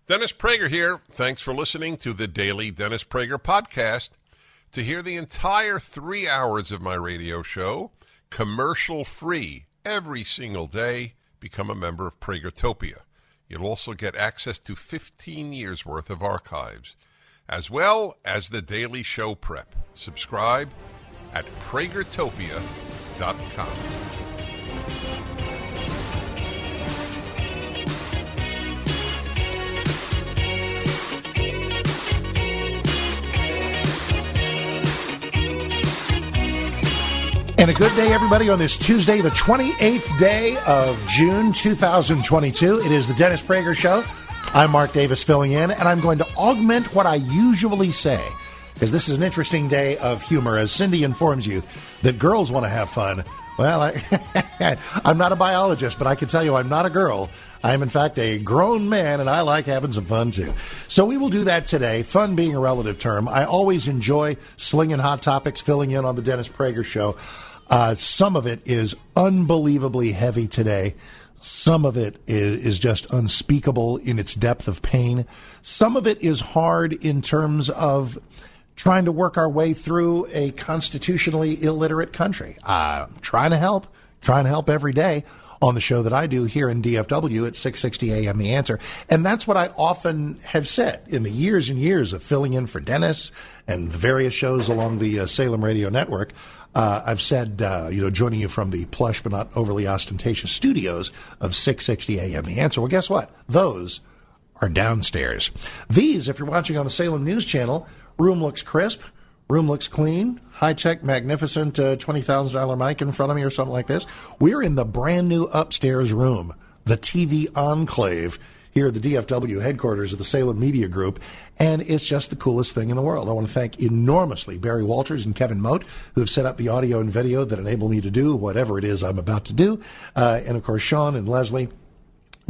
Dennis Prager here. Thanks for listening to the Daily Dennis Prager Podcast. To hear the entire 3 hours of my radio show, commercial-free, every single day, become a member of Pragertopia. You'll also get access to 15 years' worth of archives, as well as the daily show prep. Subscribe at Pragertopia.com. And a good day, everybody, on this Tuesday, the 28th day of June, 2022. It is the Dennis Prager Show. I'm Mark Davis filling in, and I'm going to augment what I usually say, because this is an interesting day of humor. As Cindy informs you that girls want to have fun. Well, I'm not a biologist, but I can tell you I'm not a girl. I am, in fact, a grown man, and I like having some fun, too. So we will do that today, fun being a relative term. I always enjoy slinging hot topics, filling in on the Dennis Prager Show. Some of it is unbelievably heavy today. Some of it is just unspeakable in its depth of pain. Some of it is hard in terms of trying to work our way through a constitutionally illiterate country. Trying to help every day on the show that I do here in DFW at 660 AM The Answer. And that's what I often have said in the years and years of filling in for Dennis and the various shows along the Salem Radio Network. I've said, joining you from the plush but not overly ostentatious studios of 660 AM The Answer. Well, guess what? Those are downstairs. These, if you're watching on the Salem News Channel, room looks crisp, room looks clean, high-tech, magnificent $20,000 mic in front of me or something like this. We're in the brand-new upstairs room, the TV Enclave, here at the DFW headquarters of the Salem Media Group, and it's just the coolest thing in the world. I want to thank enormously Barry Walters and Kevin Moat, who have set up the audio and video that enable me to do whatever it is I'm about to do, and, of course, Sean and Leslie,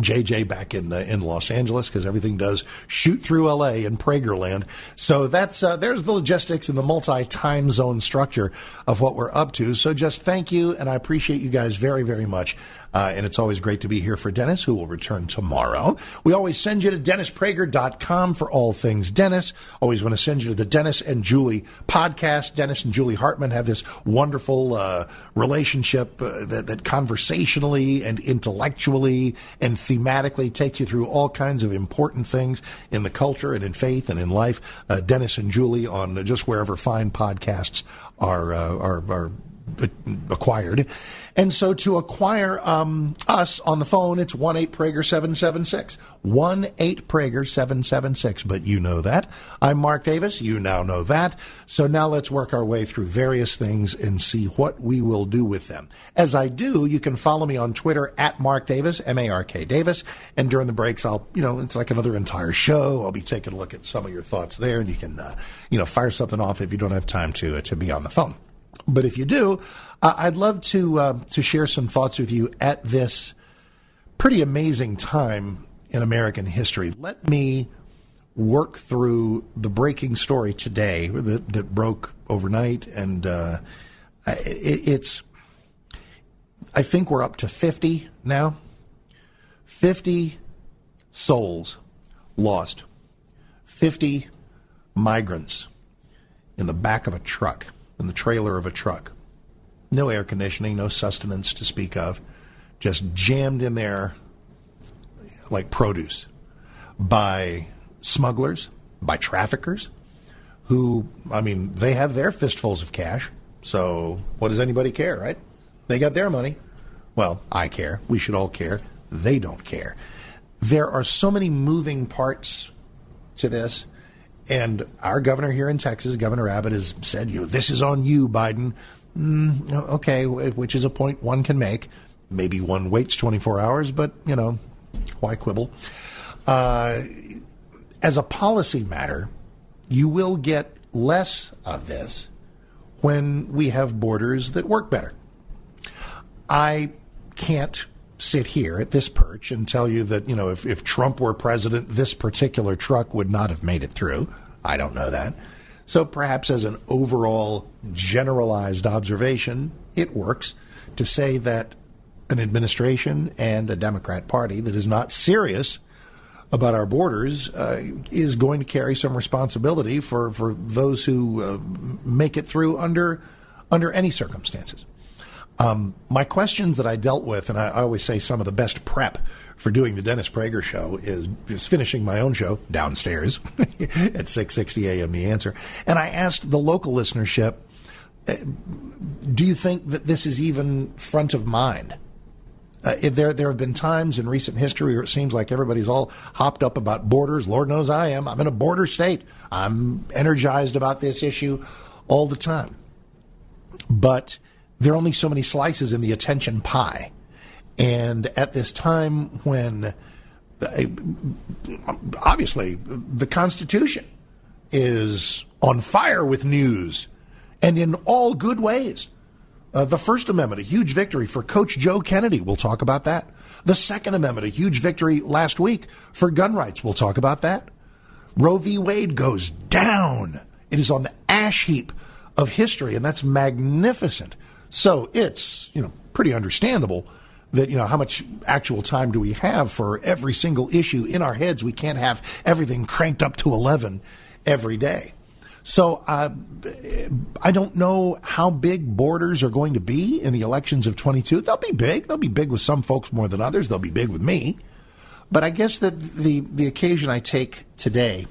JJ back in Los Angeles, because everything does shoot through L.A. in Pragerland. So that's there's the logistics and the multi-time zone structure of what we're up to. So just thank you, and I appreciate you guys very, very much. And it's always great to be here for Dennis, who will return tomorrow. We always send you to DennisPrager.com for all things Dennis. Always want to send you to the Dennis and Julie podcast. Dennis and Julie Hartman have this wonderful relationship that conversationally and intellectually and thematically takes you through all kinds of important things in the culture and in faith and in life. Dennis and Julie on just wherever fine podcasts are acquired. And so to acquire us on the phone, it's 1-8-PRAGER-776. 1-8-PRAGER-776. But you know that. I'm Mark Davis. You now know that. So now let's work our way through various things and see what we will do with them. As I do, you can follow me on Twitter at Mark Davis, M-A-R-K Davis. And during the breaks, it's like another entire show. I'll be taking a look at some of your thoughts there, and you can, fire something off if you don't have time to be on the phone. But if you do, I'd love to share some thoughts with you at this pretty amazing time in American history. Let me work through the breaking story today that broke overnight, and it's. I think we're up to 50 now. 50 souls lost. 50 migrants in the back of a truck. In the trailer of a truck. No air conditioning, no sustenance to speak of. Just jammed in there like produce by smugglers, by traffickers, who, they have their fistfuls of cash. So what does anybody care, right? They got their money. Well, I care. We should all care. They don't care. There are so many moving parts to this. And our governor here in Texas, Governor Abbott, has said, this is on you, Biden. Okay, which is a point one can make. Maybe one waits 24 hours, but, why quibble? As a policy matter, you will get less of this when we have borders that work better. I can't sit here at this perch and tell you that, if Trump were president, this particular truck would not have made it through. I don't know that. So perhaps as an overall generalized observation, it works to say that an administration and a Democrat Party that is not serious about our borders is going to carry some responsibility for those who make it through under any circumstances. My questions that I dealt with, and I always say some of the best prep for doing the Dennis Prager Show is finishing my own show downstairs at 6:60 a.m. The Answer. And I asked the local listenership, do you think that this is even front of mind? There have been times in recent history where it seems like everybody's all hopped up about borders. Lord knows I am. I'm in a border state. I'm energized about this issue all the time. But there are only so many slices in the attention pie. And at this time when, obviously, the Constitution is on fire with news, and in all good ways. The First Amendment, a huge victory for Coach Joe Kennedy. We'll talk about that. The Second Amendment, a huge victory last week for gun rights. We'll talk about that. Roe v. Wade goes down. It is on the ash heap of history, and that's magnificent. So it's, pretty understandable that, how much actual time do we have for every single issue in our heads? We can't have everything cranked up to 11 every day. So I don't know how big borders are going to be in the elections of 22. They'll be big. They'll be big with some folks more than others. They'll be big with me. But I guess that the occasion I take today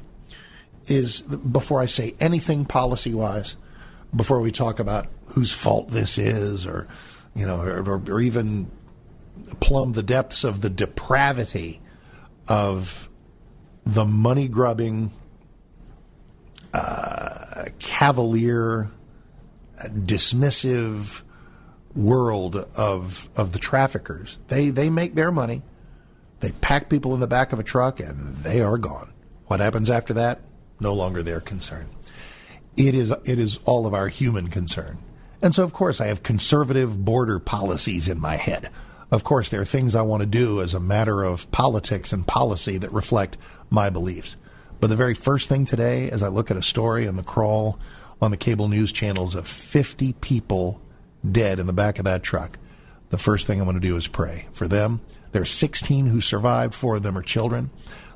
is, before I say anything policy-wise, before we talk about whose fault this is, or even plumb the depths of the depravity of the money-grubbing, cavalier, dismissive world of the traffickers. They make their money. They pack people in the back of a truck and they are gone. What happens after that? No longer their concern. It is all of our human concern. And so, of course, I have conservative border policies in my head. Of course, there are things I want to do as a matter of politics and policy that reflect my beliefs. But the very first thing today, as I look at a story in the crawl on the cable news channels of 50 people dead in the back of that truck, the first thing I want to do is pray for them. There are 16 who survived. 4 of them are children.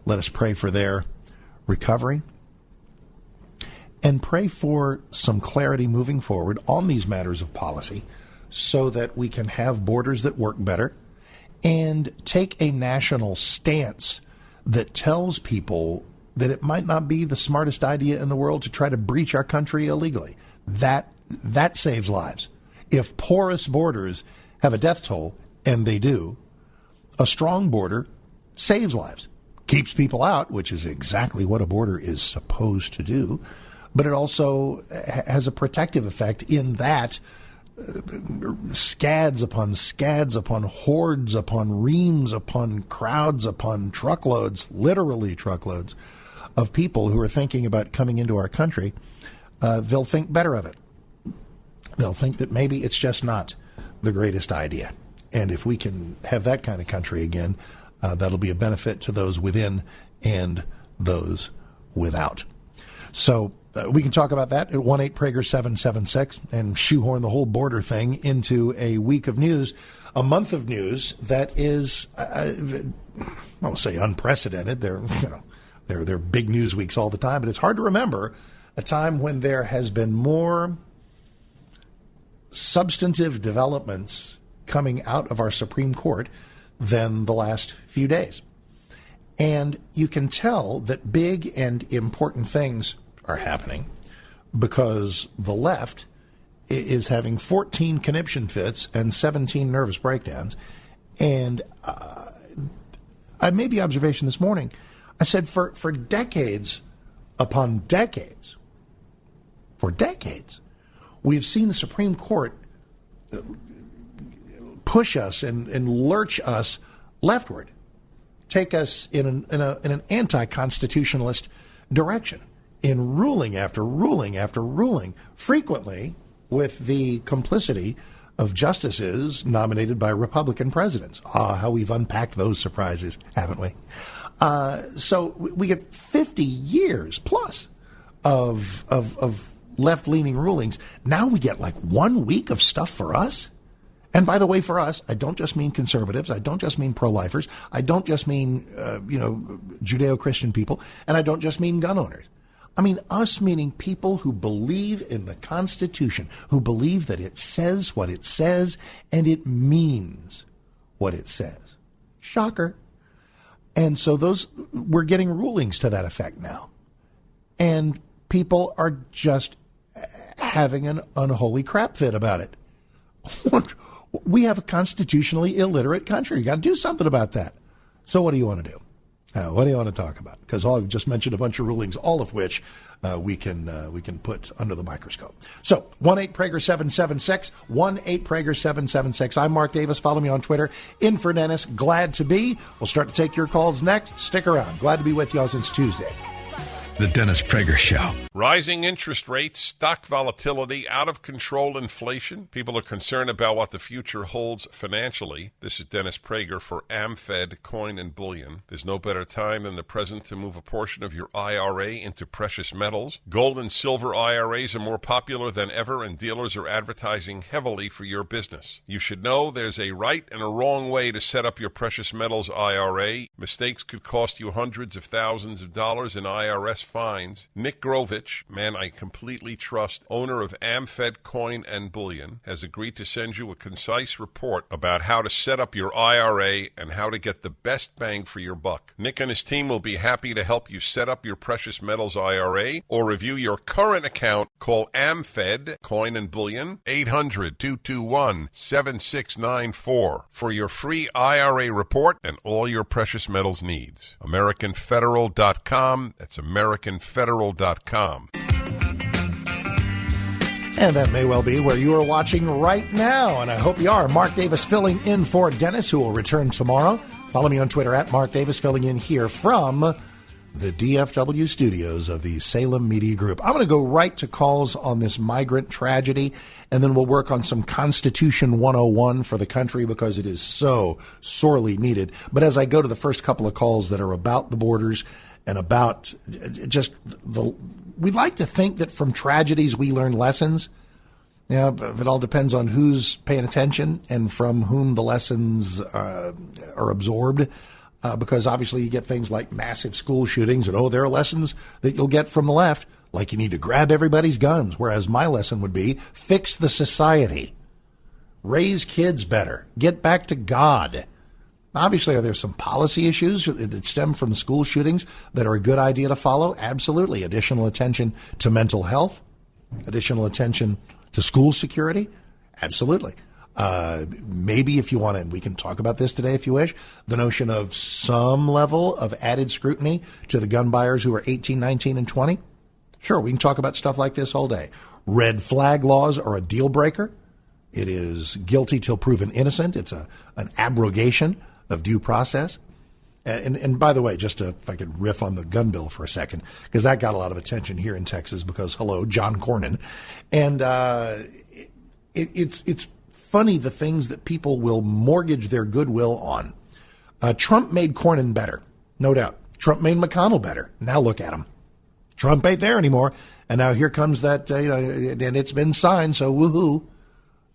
Let us pray for their recovery and pray for some clarity moving forward on these matters of policy so that we can have borders that work better and take a national stance that tells people that it might not be the smartest idea in the world to try to breach our country illegally. That saves lives. If porous borders have a death toll, and they do, a strong border saves lives. Keeps people out, which is exactly what a border is supposed to do, but it also has a protective effect in that scads upon hordes, upon reams, upon crowds, upon truckloads, literally truckloads, of people who are thinking about coming into our country, they'll think better of it. They'll think that maybe it's just not the greatest idea. And if we can have that kind of country again, that'll be a benefit to those within and those without. So we can talk about that at 1-8-PRAGER-776 and shoehorn the whole border thing into a week of news, a month of news that is, I won't say unprecedented. They're big news weeks all the time, but it's hard to remember a time when there has been more substantive developments coming out of our Supreme Court than the last few days. And you can tell that big and important things are happening because the left is having 14 conniption fits and 17 nervous breakdowns. And I made the observation this morning. I said for decades upon decades, we've seen the Supreme Court push us and lurch us leftward, take us in an anti-constitutionalist direction, in ruling after ruling after ruling, frequently with the complicity of justices nominated by Republican presidents. How we've unpacked those surprises, haven't we? So we get 50 years plus of left-leaning rulings. Now we get like 1 week of stuff for us. And by the way, for us, I don't just mean conservatives. I don't just mean pro-lifers. I don't just mean, Judeo-Christian people. And I don't just mean gun owners. I mean us, meaning people who believe in the Constitution, who believe that it says what it says and it means what it says. Shocker. And so we're getting rulings to that effect now. And people are just having an unholy crap fit about it. We have a constitutionally illiterate country. You got to do something about that. So what do you want to do? What do you want to talk about? Because I've just mentioned a bunch of rulings, all of which we can put under the microscope. So 1-8-PRAGER-776, 1-8-PRAGER-776. I'm Mark Davis. Follow me on Twitter. In for Dennis. Glad to be. We'll start to take your calls next. Stick around. Glad to be with y'all since Tuesday. The Dennis Prager Show. Rising interest rates, stock volatility, out of control inflation. People are concerned about what the future holds financially. This is Dennis Prager for AmFed Coin and Bullion. There's no better time than the present to move a portion of your IRA into precious metals. Gold and silver IRAs are more popular than ever, and dealers are advertising heavily for your business. You should know there's a right and a wrong way to set up your precious metals IRA. Mistakes could cost you hundreds of thousands of dollars in IRS fines. Nick Grovich, man I completely trust, owner of AmFed Coin and Bullion, has agreed to send you a concise report about how to set up your IRA and how to get the best bang for your buck. Nick and his team will be happy to help you set up your precious metals IRA or review your current account. Call AmFed Coin and Bullion, 800-221-7694 for your free IRA report and all your precious metals needs. AmericanFederal.com. That's AmericanFederal.com. And that may well be where you are watching right now, and I hope you are. Mark Davis filling in for Dennis, who will return tomorrow. Follow me on Twitter at Mark Davis, filling in here from the DFW studios of the Salem Media Group. I'm going to go right to calls on this migrant tragedy, and then we'll work on some Constitution 101 for the country because it is so sorely needed. But as I go to the first couple of calls that are about the borders and about just we'd like to think that from tragedies we learn lessons. Yeah, but it all depends on who's paying attention and from whom the lessons are absorbed. Because obviously you get things like massive school shootings, and there are lessons that you'll get from the left, like you need to grab everybody's guns, whereas my lesson would be fix the society, raise kids better, get back to God. Obviously, are there some policy issues that stem from the school shootings that are a good idea to follow? Absolutely. Additional attention to mental health, additional attention to school security? Absolutely. Maybe if you want to, and we can talk about this today if you wish, the notion of some level of added scrutiny to the gun buyers who are 18, 19, and 20. Sure, we can talk about stuff like this all day. Red flag laws are a deal breaker. It is guilty till proven innocent. It's an abrogation of due process. And by the way, just if I could riff on the gun bill for a second, because that got a lot of attention here in Texas because, hello, John Cornyn. And it's funny the things that people will mortgage their goodwill on. Trump made Cornyn better, no doubt. Trump made McConnell better. Now look at him. Trump ain't there anymore. And now here comes that, and it's been signed, so woohoo.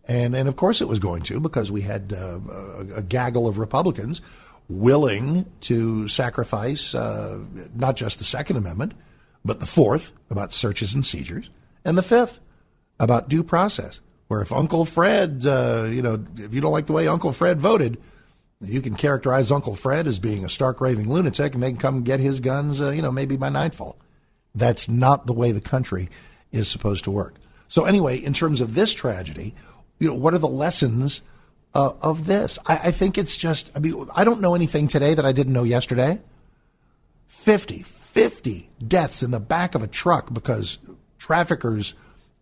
And of course it was going to, because we had a gaggle of Republicans willing to sacrifice not just the Second Amendment, but the Fourth about searches and seizures, and the Fifth about due process, where if Uncle Fred, if you don't like the way Uncle Fred voted, you can characterize Uncle Fred as being a stark raving lunatic, and they can come get his guns, maybe by nightfall. That's not the way the country is supposed to work. So anyway, in terms of this tragedy, what are the lessons of this? I think it's just, I don't know anything today that I didn't know yesterday. 50 deaths in the back of a truck because traffickers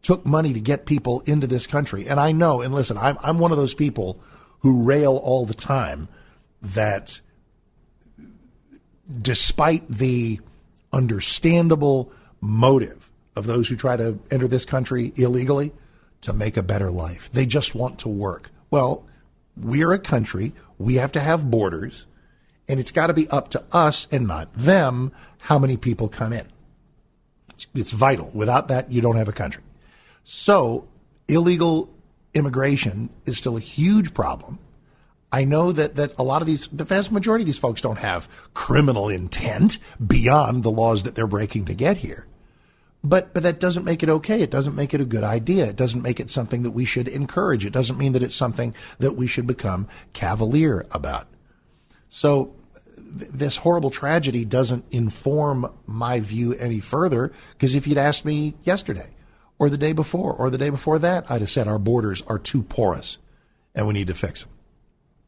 took money to get people into this country. And I know, and listen, I'm one of those people who rail all the time that despite the understandable motive of those who try to enter this country illegally to make a better life, they just want to work. Well, we're a country, we have to have borders, and it's got to be up to us and not them how many people come in. It's vital. Without that, you don't have a country. So illegal immigration is still a huge problem. I know that a lot of the vast majority of these folks don't have criminal intent beyond the laws that they're breaking to get here. But that doesn't make it okay. It doesn't make it a good idea. It doesn't make it something that we should encourage. It doesn't mean that it's something that we should become cavalier about. So this horrible tragedy doesn't inform my view any further, because if you'd asked me yesterday or the day before that, I'd have said our borders are too porous and we need to fix them.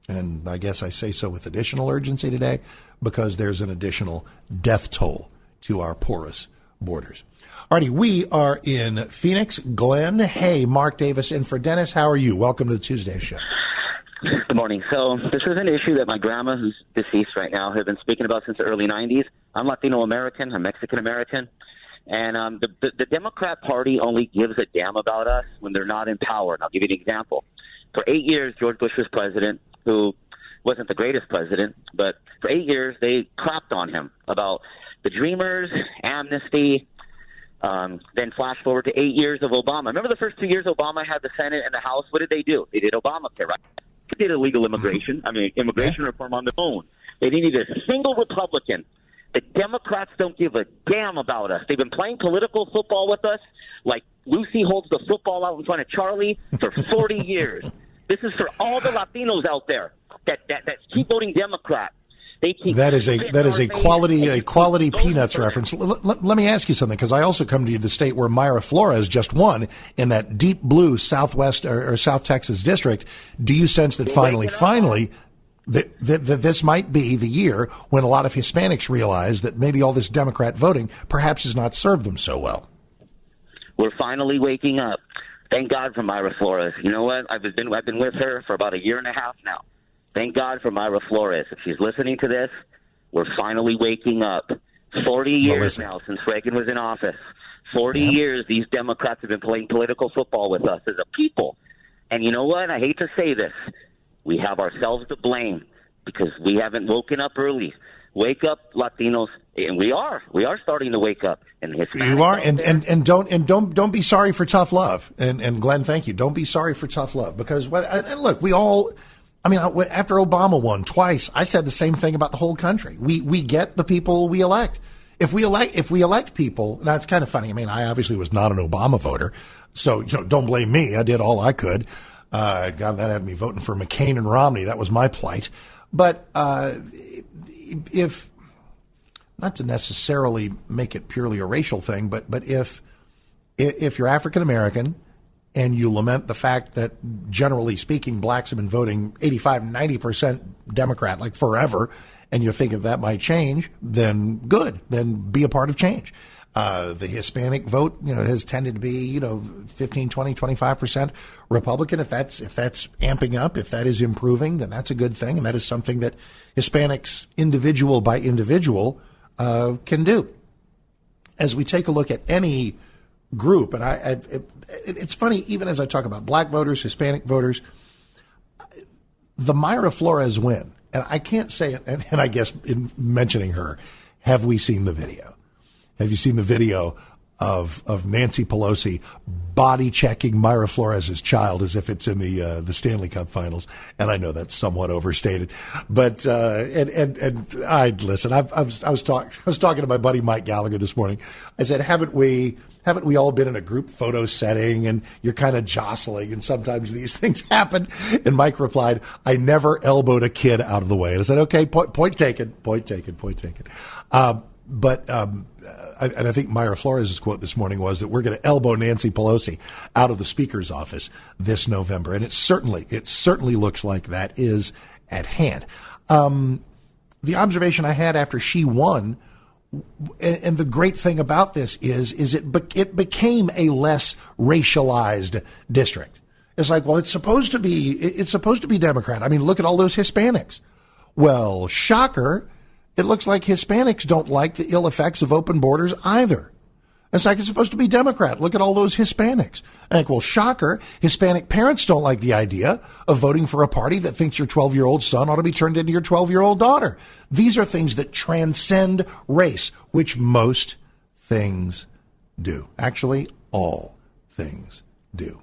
And I guess I say so with additional urgency today because there's an additional death toll to our porous borders. Alrighty, we are in Phoenix. Glenn, hey, Mark Davis in for Dennis. How are you? Welcome to the Tuesday show. Good morning. So this is an issue that my grandma, who's deceased right now, has been speaking about since the early 90s. I'm Latino-American. I'm Mexican-American. And the Democrat Party only gives a damn about us when they're not in power. And I'll give you an example. For 8 years, George Bush was president, who wasn't the greatest president, but for 8 years they crapped on him about the Dreamers, amnesty. Then flash forward to 8 years of Obama. Remember the first 2 years Obama had the Senate and the House? What did they do? They did Obamacare, right? They did illegal immigration. Immigration reform on their own. They didn't need a single Republican. The Democrats don't give a damn about us. They've been playing political football with us like Lucy holds the football out in front of Charlie for 40 years. This is for all the Latinos out there that keep voting Democrat. That is a quality Peanuts reference. Let me ask you something, because I also come to the state where Mayra Flores just won in that deep blue Southwest or South Texas district. Do you sense that finally that this might be the year when a lot of Hispanics realize that maybe all this Democrat voting perhaps has not served them so well? We're finally waking up. Thank God for Mayra Flores. You know what? I've been with her for about a year and a half now. Thank God for Mayra Flores. If she's listening to this, we're finally waking up. 40 years now since Reagan was in office. 40 years these Democrats have been playing political football with us as a people. And you know what? I hate to say this. We have ourselves to blame because we haven't woken up early. Wake up, Latinos, and we are starting to wake up. And Hispanics you are, and don't be sorry for tough love. And Glenn, thank you. Don't be sorry for tough love, because and look, we all. I mean, after Obama won twice, I said the same thing about the whole country. We get the people we elect. If we elect people, now it's kind of funny. I mean, I obviously was not an Obama voter, so don't blame me. I did all I could. God, that had me voting for McCain and Romney. That was my plight. But if not to necessarily make it purely a racial thing, but if you're African American and you lament the fact that, generally speaking, blacks have been voting 85, 90% Democrat, like forever, and you think if that might change, then good, then be a part of change. The Hispanic vote, has tended to be, 15, 20, 25% Republican. If that's amping up, if that is improving, then that's a good thing. And that is something that Hispanics, individual by individual, can do. As we take a look at any group, and it's funny, even as I talk about black voters, Hispanic voters, the Mayra Flores win, and I can't say it, and I guess in mentioning her, have we seen the video? Have you seen the video of Nancy Pelosi body checking Mayra Flores' child as if it's in the Stanley Cup Finals? And I know that's somewhat overstated, but and I listen. I was talking to my buddy Mike Gallagher this morning. I said, haven't we all been in a group photo setting and you're kind of jostling and sometimes these things happen? And Mike replied, I never elbowed a kid out of the way. And I said, okay, point taken. And I think Mayra Flores' quote this morning was that we're going to elbow Nancy Pelosi out of the Speaker's office this November. And it certainly looks like that is at hand. The observation I had after she won, and the great thing about this is it became a less racialized district. It's like, well, it's supposed to be Democrat. I mean, look at all those Hispanics. Well, shocker. It looks like Hispanics don't like the ill effects of open borders either. It's like it's supposed to be Democrat. Look at all those Hispanics. I think, well, shocker, Hispanic parents don't like the idea of voting for a party that thinks your 12-year-old son ought to be turned into your 12-year-old daughter. These are things that transcend race, which most things do. Actually, all things do.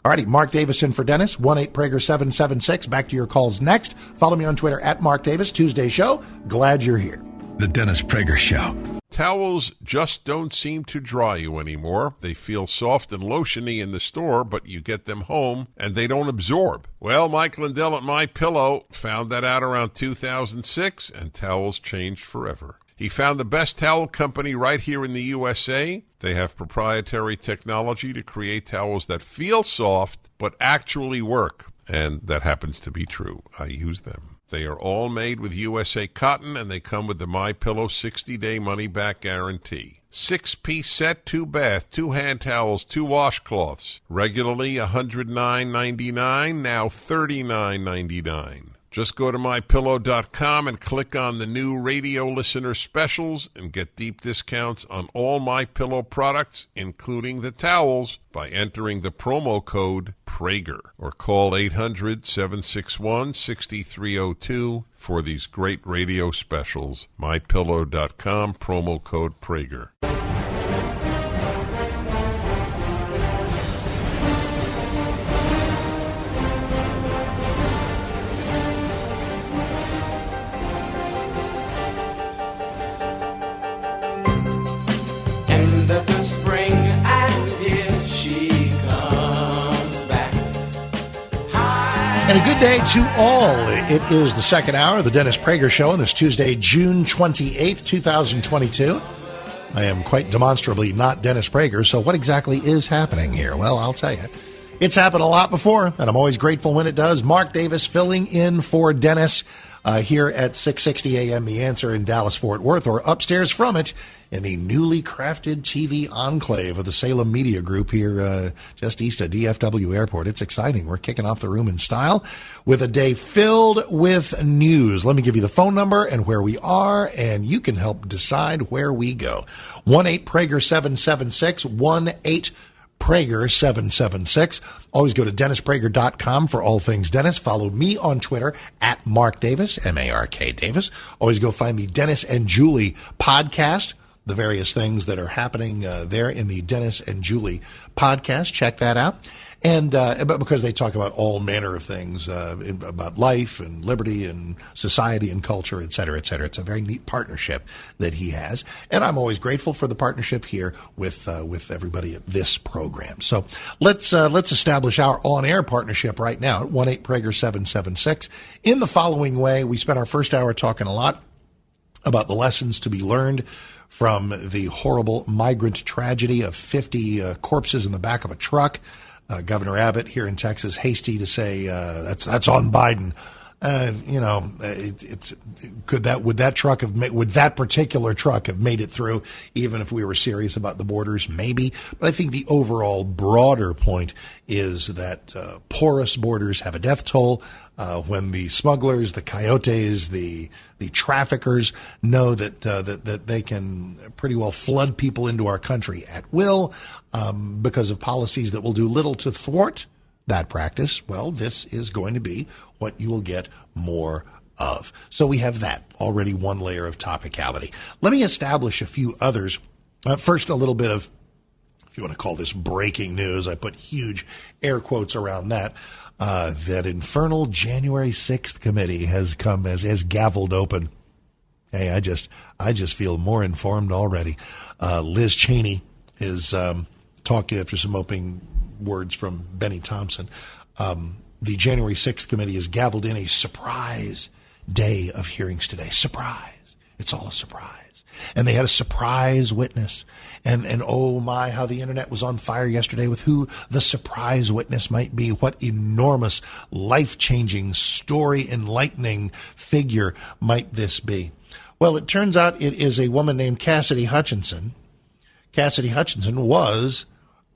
All righty, Mark Davis in for Dennis, 1-8-Prager-776. Back to your calls next. Follow me on Twitter at Mark Davis. Tuesday show. Glad you're here. The Dennis Prager Show. Towels just don't seem to dry you anymore. They feel soft and lotiony in the store, but you get them home and they don't absorb. Well, Mike Lindell at MyPillow found that out around 2006, and towels changed forever. He found the best towel company right here in the USA. They have proprietary technology to create towels that feel soft but actually work, and that happens to be true. I use them. They are all made with USA cotton, and they come with the MyPillow 60-day money-back guarantee. 6-piece set, 2 bath, 2 hand towels, 2 washcloths. Regularly $109.99, now $39.99. Just go to MyPillow.com and click on the new radio listener specials and get deep discounts on all MyPillow products, including the towels, by entering the promo code Prager, or call 800-761-6302 for these great radio specials. MyPillow.com, promo code Prager. And a good day to all. It is the second hour of the Dennis Prager Show on this Tuesday, June 28th, 2022. I am quite demonstrably not Dennis Prager, so what exactly is happening here? Well, I'll tell you. It's happened a lot before, and I'm always grateful when it does. Mark Davis filling in for Dennis here at 660 a.m. The Answer in Dallas-Fort Worth, or upstairs from it in the newly crafted TV enclave of the Salem Media Group here just east of DFW Airport. It's exciting. We're kicking off the room in style with a day filled with news. Let me give you the phone number and where we are, and you can help decide where we go. 1-8-Prager-776, 1-8-Prager-776. Always go to DennisPrager.com for all things Dennis. Follow me on Twitter at Mark Davis, M-A-R-K Davis. Always go find the Dennis and Julie podcast, the various things that are happening there in the Dennis and Julie podcast. Check that out. And but because they talk about all manner of things about life and liberty and society and culture, et cetera, et cetera. It's a very neat partnership that he has, and I'm always grateful for the partnership here with everybody at this program. So let's establish our on-air partnership right now at 1-8-Prager-776 in the following way. We spent our first hour talking a lot about the lessons to be learned from the horrible migrant tragedy of 50 corpses in the back of a truck. Governor Abbott here in Texas, hasty to say that's on Biden. Would that particular truck have made it through, even if we were serious about the borders? Maybe. But I think the overall broader point is that porous borders have a death toll. When the smugglers, the coyotes, the traffickers know that they can pretty well flood people into our country at will because of policies that will do little to thwart that practice, well, this is going to be what you will get more of. So we have that, already one layer of topicality. Let me establish a few others. First, a little bit of, if you want to call this breaking news, I put huge air quotes around that. That infernal January 6th committee has gavelled open. Hey, I just feel more informed already. Liz Cheney is talking after some opening words from Benny Thompson. The January 6th committee has gavelled in a surprise day of hearings today. Surprise. It's all a surprise. And they had a surprise witness. And oh my, how the internet was on fire yesterday with who the surprise witness might be. What enormous, life-changing, story-enlightening figure might this be? Well, it turns out it is a woman named Cassidy Hutchinson. Cassidy Hutchinson was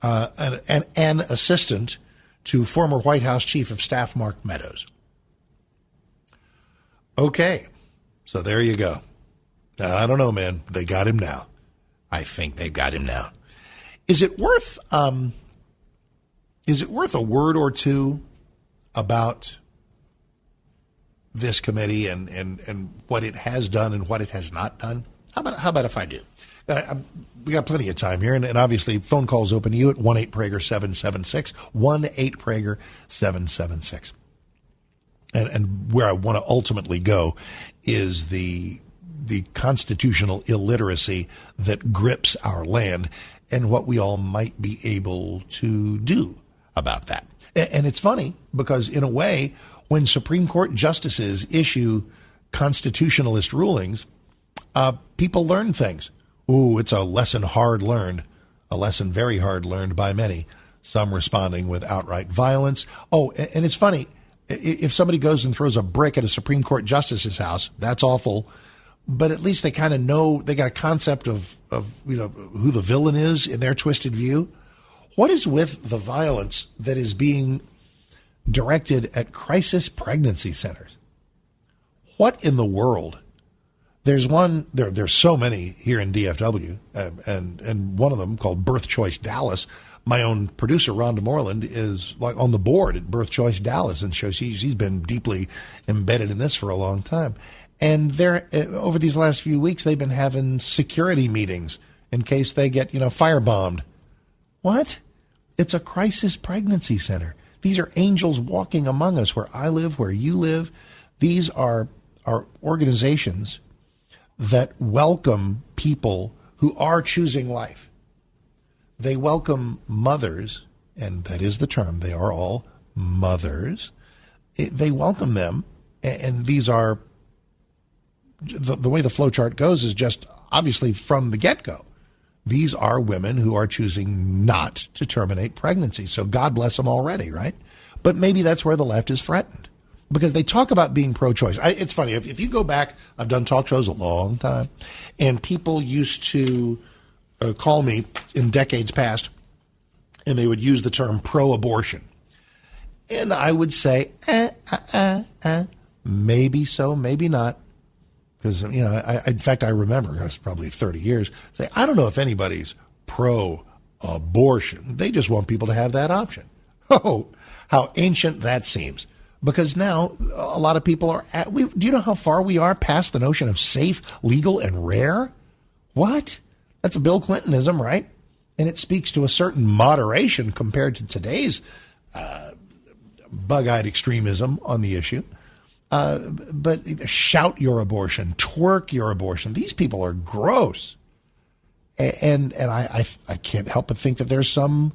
an assistant to former White House Chief of Staff Mark Meadows. Okay, so there you go. I don't know, man. They got him now. I think they've got him now. Is it worth a word or two about this committee and what it has done and what it has not done? How about if I do? We got plenty of time here, and obviously phone calls open to you at 1-8-PRAGER-776, 1-8-PRAGER-776. And where I want to ultimately go is the constitutional illiteracy that grips our land and what we all might be able to do about that. And it's funny because, in a way, when Supreme Court justices issue constitutionalist rulings, people learn things. Ooh, it's a lesson hard learned, a lesson very hard learned by many, some responding with outright violence. Oh, and it's funny, if somebody goes and throws a brick at a Supreme Court justice's house, that's awful. But at least they kind of know, they got a concept of who the villain is in their twisted view. What is with the violence that is being directed at crisis pregnancy centers? What in the world? There's one, there's so many here in DFW, and one of them called Birth Choice Dallas. My own producer, Rhonda Moreland, is like on the board at Birth Choice Dallas, and so she's been deeply embedded in this for a long time. And they're, over these last few weeks, they've been having security meetings in case they get, firebombed. What? It's a crisis pregnancy center. These are angels walking among us where I live, where you live. These are organizations that welcome people who are choosing life. They welcome mothers, and that is the term. They are all mothers. They welcome them, and these are, the way the flowchart goes is just obviously from the get-go. These are women who are choosing not to terminate pregnancy. So God bless them already, right? But maybe that's where the left is threatened. Because they talk about being pro-choice. It's funny, if you go back, I've done talk shows a long time, and people used to call me in decades past, and they would use the term pro-abortion. And I would say, maybe so, maybe not. Because, in fact, I remember, that's probably 30 years, say, I don't know if anybody's pro-abortion. They just want people to have that option. Oh, how ancient that seems. Because now a lot of people are do you know how far we are past the notion of safe, legal, and rare? What? That's a Bill Clintonism, right? And it speaks to a certain moderation compared to today's bug-eyed extremism on the issue. But shout your abortion, twerk your abortion. These people are gross. And I can't help but think that there's some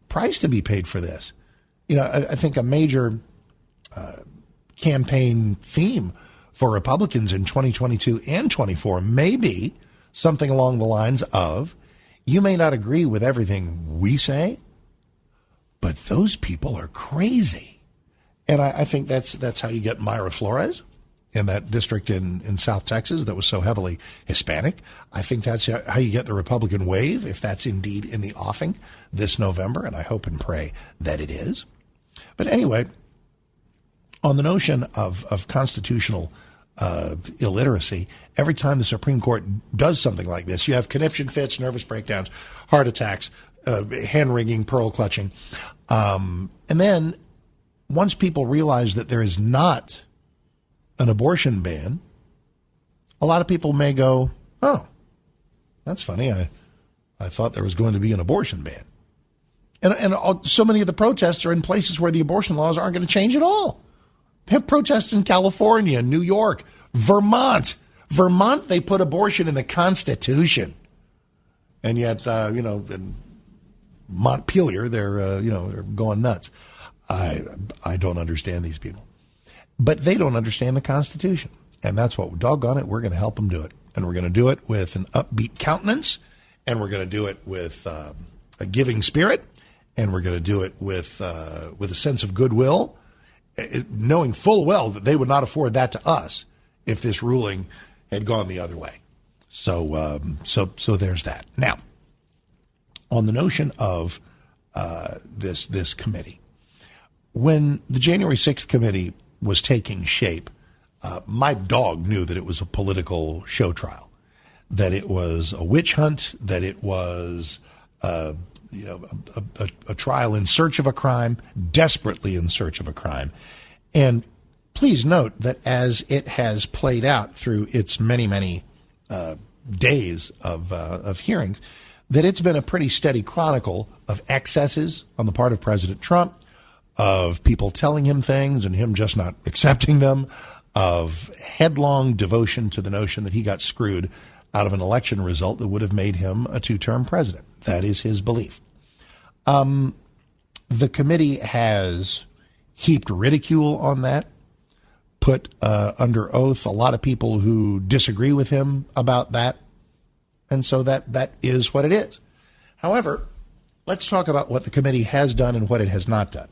price to be paid for this. I think a major campaign theme for Republicans in 2022 and 24 may be something along the lines of, you may not agree with everything we say, but those people are crazy. And I think that's how you get Myra Flores in that district in South Texas that was so heavily Hispanic. I think that's how you get the Republican wave, if that's indeed in the offing this November, and I hope and pray that it is. But anyway, on the notion of constitutional illiteracy, every time the Supreme Court does something like this, you have conniption fits, nervous breakdowns, heart attacks, hand-wringing, pearl clutching. And then once people realize that there is not an abortion ban, a lot of people may go, oh, that's funny. I thought there was going to be an abortion ban. And so many of the protests are in places where the abortion laws aren't going to change at all. They have protests in California, New York, Vermont. Vermont, they put abortion in the Constitution. And yet, in Montpelier, they're going nuts. I don't understand these people. But they don't understand the Constitution. And that's what, doggone it, we're going to help them do it. And we're going to do it with an upbeat countenance. And we're going to do it with a giving spirit. And we're going to do it with a sense of goodwill, knowing full well that they would not afford that to us if this ruling had gone the other way. So there's that. Now, on the notion of this committee, when the January 6th committee was taking shape, my dog knew that it was a political show trial, that it was a witch hunt, that it was a trial in search of a crime, desperately in search of a crime. And please note that as it has played out through its many, many days of hearings, that it's been a pretty steady chronicle of excesses on the part of President Trump, of people telling him things and him just not accepting them, of headlong devotion to the notion that he got screwed out of an election result that would have made him a two-term president. That is his belief. The committee has heaped ridicule on that, put under oath a lot of people who disagree with him about that, and so that is what it is. However, let's talk about what the committee has done and what it has not done.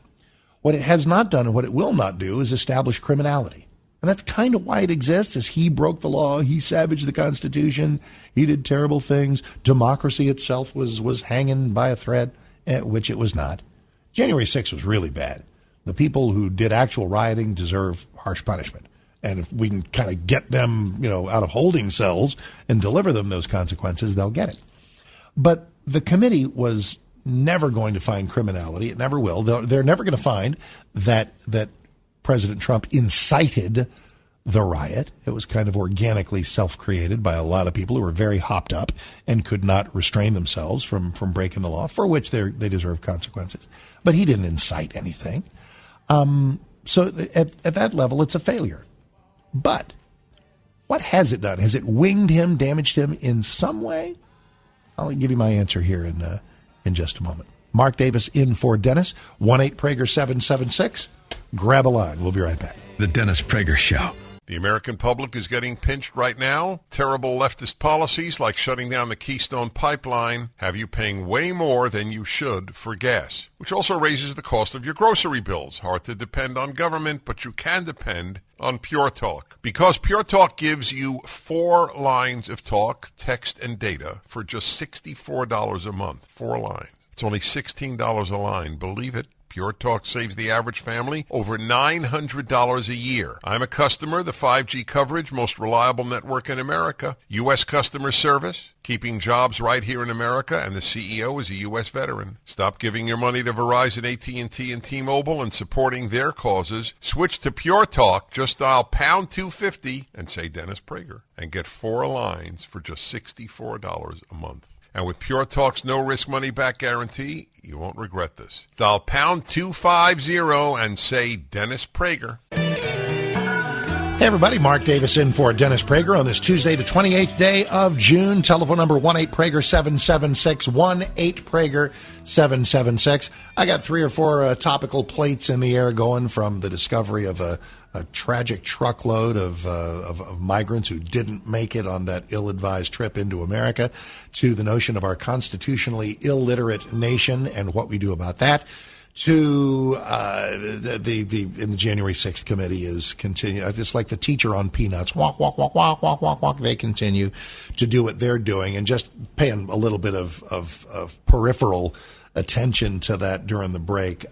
What it has not done and what it will not do is establish criminality. And that's kind of why it exists, is he broke the law, he savaged the Constitution, he did terrible things. Democracy itself was hanging by a thread, which it was not. January 6th was really bad. The people who did actual rioting deserve harsh punishment. And if we can kind of get them, out of holding cells and deliver them those consequences, they'll get it. But the committee was never going to find criminality. It never will. They're never going to find that President Trump incited the riot. It was kind of organically self-created by a lot of people who were very hopped up and could not restrain themselves from breaking the law, for which they deserve consequences. But he didn't incite anything. So at that level, it's a failure. But what has it done? Has it winged him, damaged him in some way? I'll give you my answer here in just a moment. Mark Davis in for Dennis, 1-8-Prager-776. Grab a line. We'll be right back. The Dennis Prager Show. The American public is getting pinched right now. Terrible leftist policies like shutting down the Keystone Pipeline have you paying way more than you should for gas, which also raises the cost of your grocery bills. Hard to depend on government, but you can depend on Pure Talk. Because Pure Talk gives you 4 lines of talk, text, and data for just $64 a month. 4 lines. It's only $16 a line. Believe it. Pure Talk saves the average family over $900 a year. I'm a customer, the 5G coverage, most reliable network in America. U.S. customer service, keeping jobs right here in America, and the CEO is a U.S. veteran. Stop giving your money to Verizon, AT&T, and T-Mobile and supporting their causes. Switch to Pure Talk. Just dial pound 250 and say Dennis Prager and get 4 lines for just $64 a month. And with Pure Talk's no-risk money-back guarantee, you won't regret this. Dial pound 250 and say Dennis Prager. Hey, everybody. Mark Davis in for Dennis Prager on this Tuesday, the 28th day of June. Telephone number 1-8-Prager-776, 1-8-Prager-776. I got 3 or 4 topical plates in the air going from the discovery of a tragic truckload of migrants who didn't make it on that ill-advised trip into America, to the notion of our constitutionally illiterate nation and what we do about that, to the January 6th committee is continue. It's like the teacher on Peanuts. Walk, walk, walk, walk, walk, walk, walk. They continue to do what they're doing, and just paying a little bit of peripheral attention to that during the break.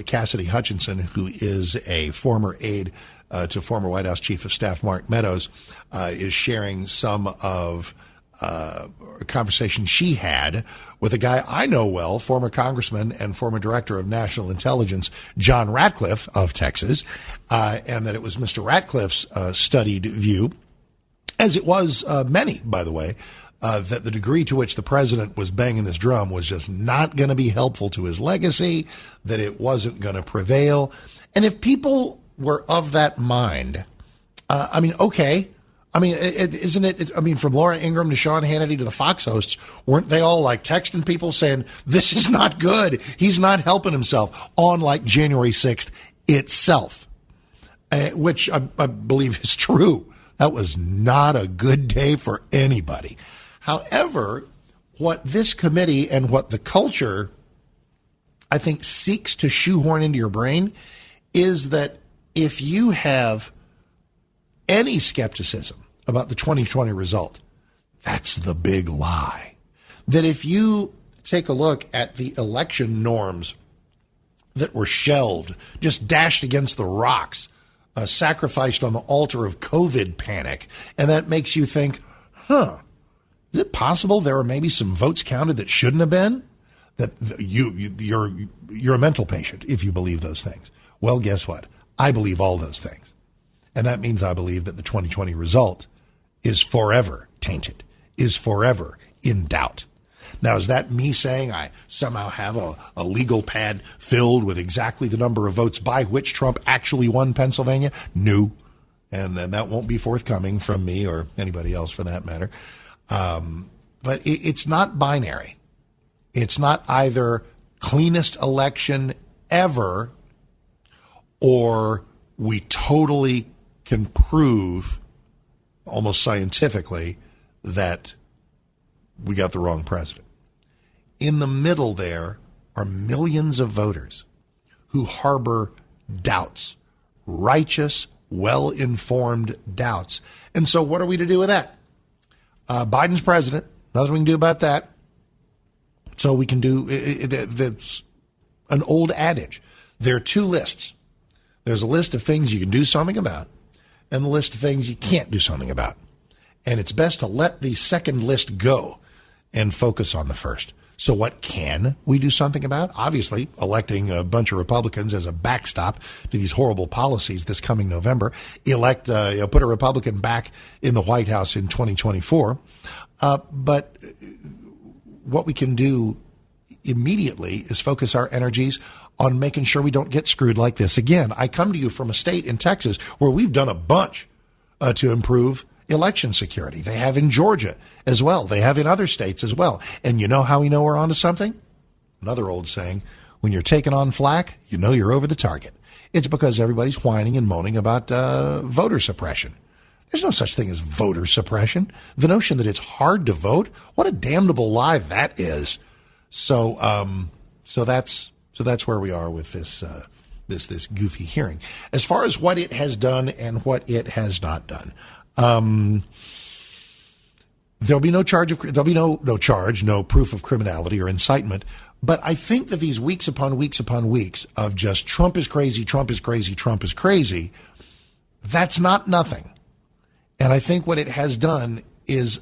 Cassidy Hutchinson, who is a former aide to former White House Chief of Staff Mark Meadows, is sharing some of a conversation she had with a guy I know well, former congressman and former director of national intelligence, John Ratcliffe of Texas, and that it was Mr. Ratcliffe's studied view, as it was many, by the way, that the degree to which the president was banging this drum was just not going to be helpful to his legacy, that it wasn't going to prevail. And if people were of that mind, okay. Isn't it? From Laura Ingraham to Sean Hannity to the Fox hosts, weren't they all like texting people saying, this is not good, he's not helping himself, on like January 6th itself, which I believe is true. That was not a good day for anybody. However, what this committee and what the culture, I think, seeks to shoehorn into your brain is that if you have any skepticism about the 2020 result, that's the big lie. That if you take a look at the election norms that were shelved, just dashed against the rocks, sacrificed on the altar of COVID panic, and that makes you think, is it possible there were maybe some votes counted that shouldn't have been? That you're a mental patient if you believe those things. Well, guess what? I believe all those things. And that means I believe that the 2020 result is forever tainted. is forever in doubt. Now, is that me saying I somehow have a legal pad filled with exactly the number of votes by which Trump actually won Pennsylvania? No. And that won't be forthcoming from me or anybody else for that matter. But it's not binary. It's not either cleanest election ever or we totally can prove almost scientifically that we got the wrong president. In the middle there are millions of voters who harbor doubts, righteous, well-informed doubts. And so what are we to do with that? Biden's president. Nothing we can do about that. So we can do, it's an old adage. There are two lists. There's a list of things you can do something about and the list of things you can't do something about. And it's best to let the second list go and focus on the first. So what can we do something about? Obviously, electing a bunch of Republicans as a backstop to these horrible policies this coming November. Put a Republican back in the White House in 2024. But what we can do immediately is focus our energies on making sure we don't get screwed like this again. I come to you from a state in Texas where we've done a bunch to improve election security. They have in Georgia as well. They have in other states as well. And you know how we know we're onto something? Another old saying, when you're taking on flack, you know you're over the target. It's because everybody's whining and moaning about voter suppression. There's no such thing as voter suppression. The notion that it's hard to vote, what a damnable lie that is. So that's where we are with this this goofy hearing. As far as what it has done and what it has not done, there'll be no proof of criminality or incitement. But I think that these weeks upon weeks upon weeks of just Trump is crazy, Trump is crazy, Trump is crazy, that's not nothing. And I think what it has done is,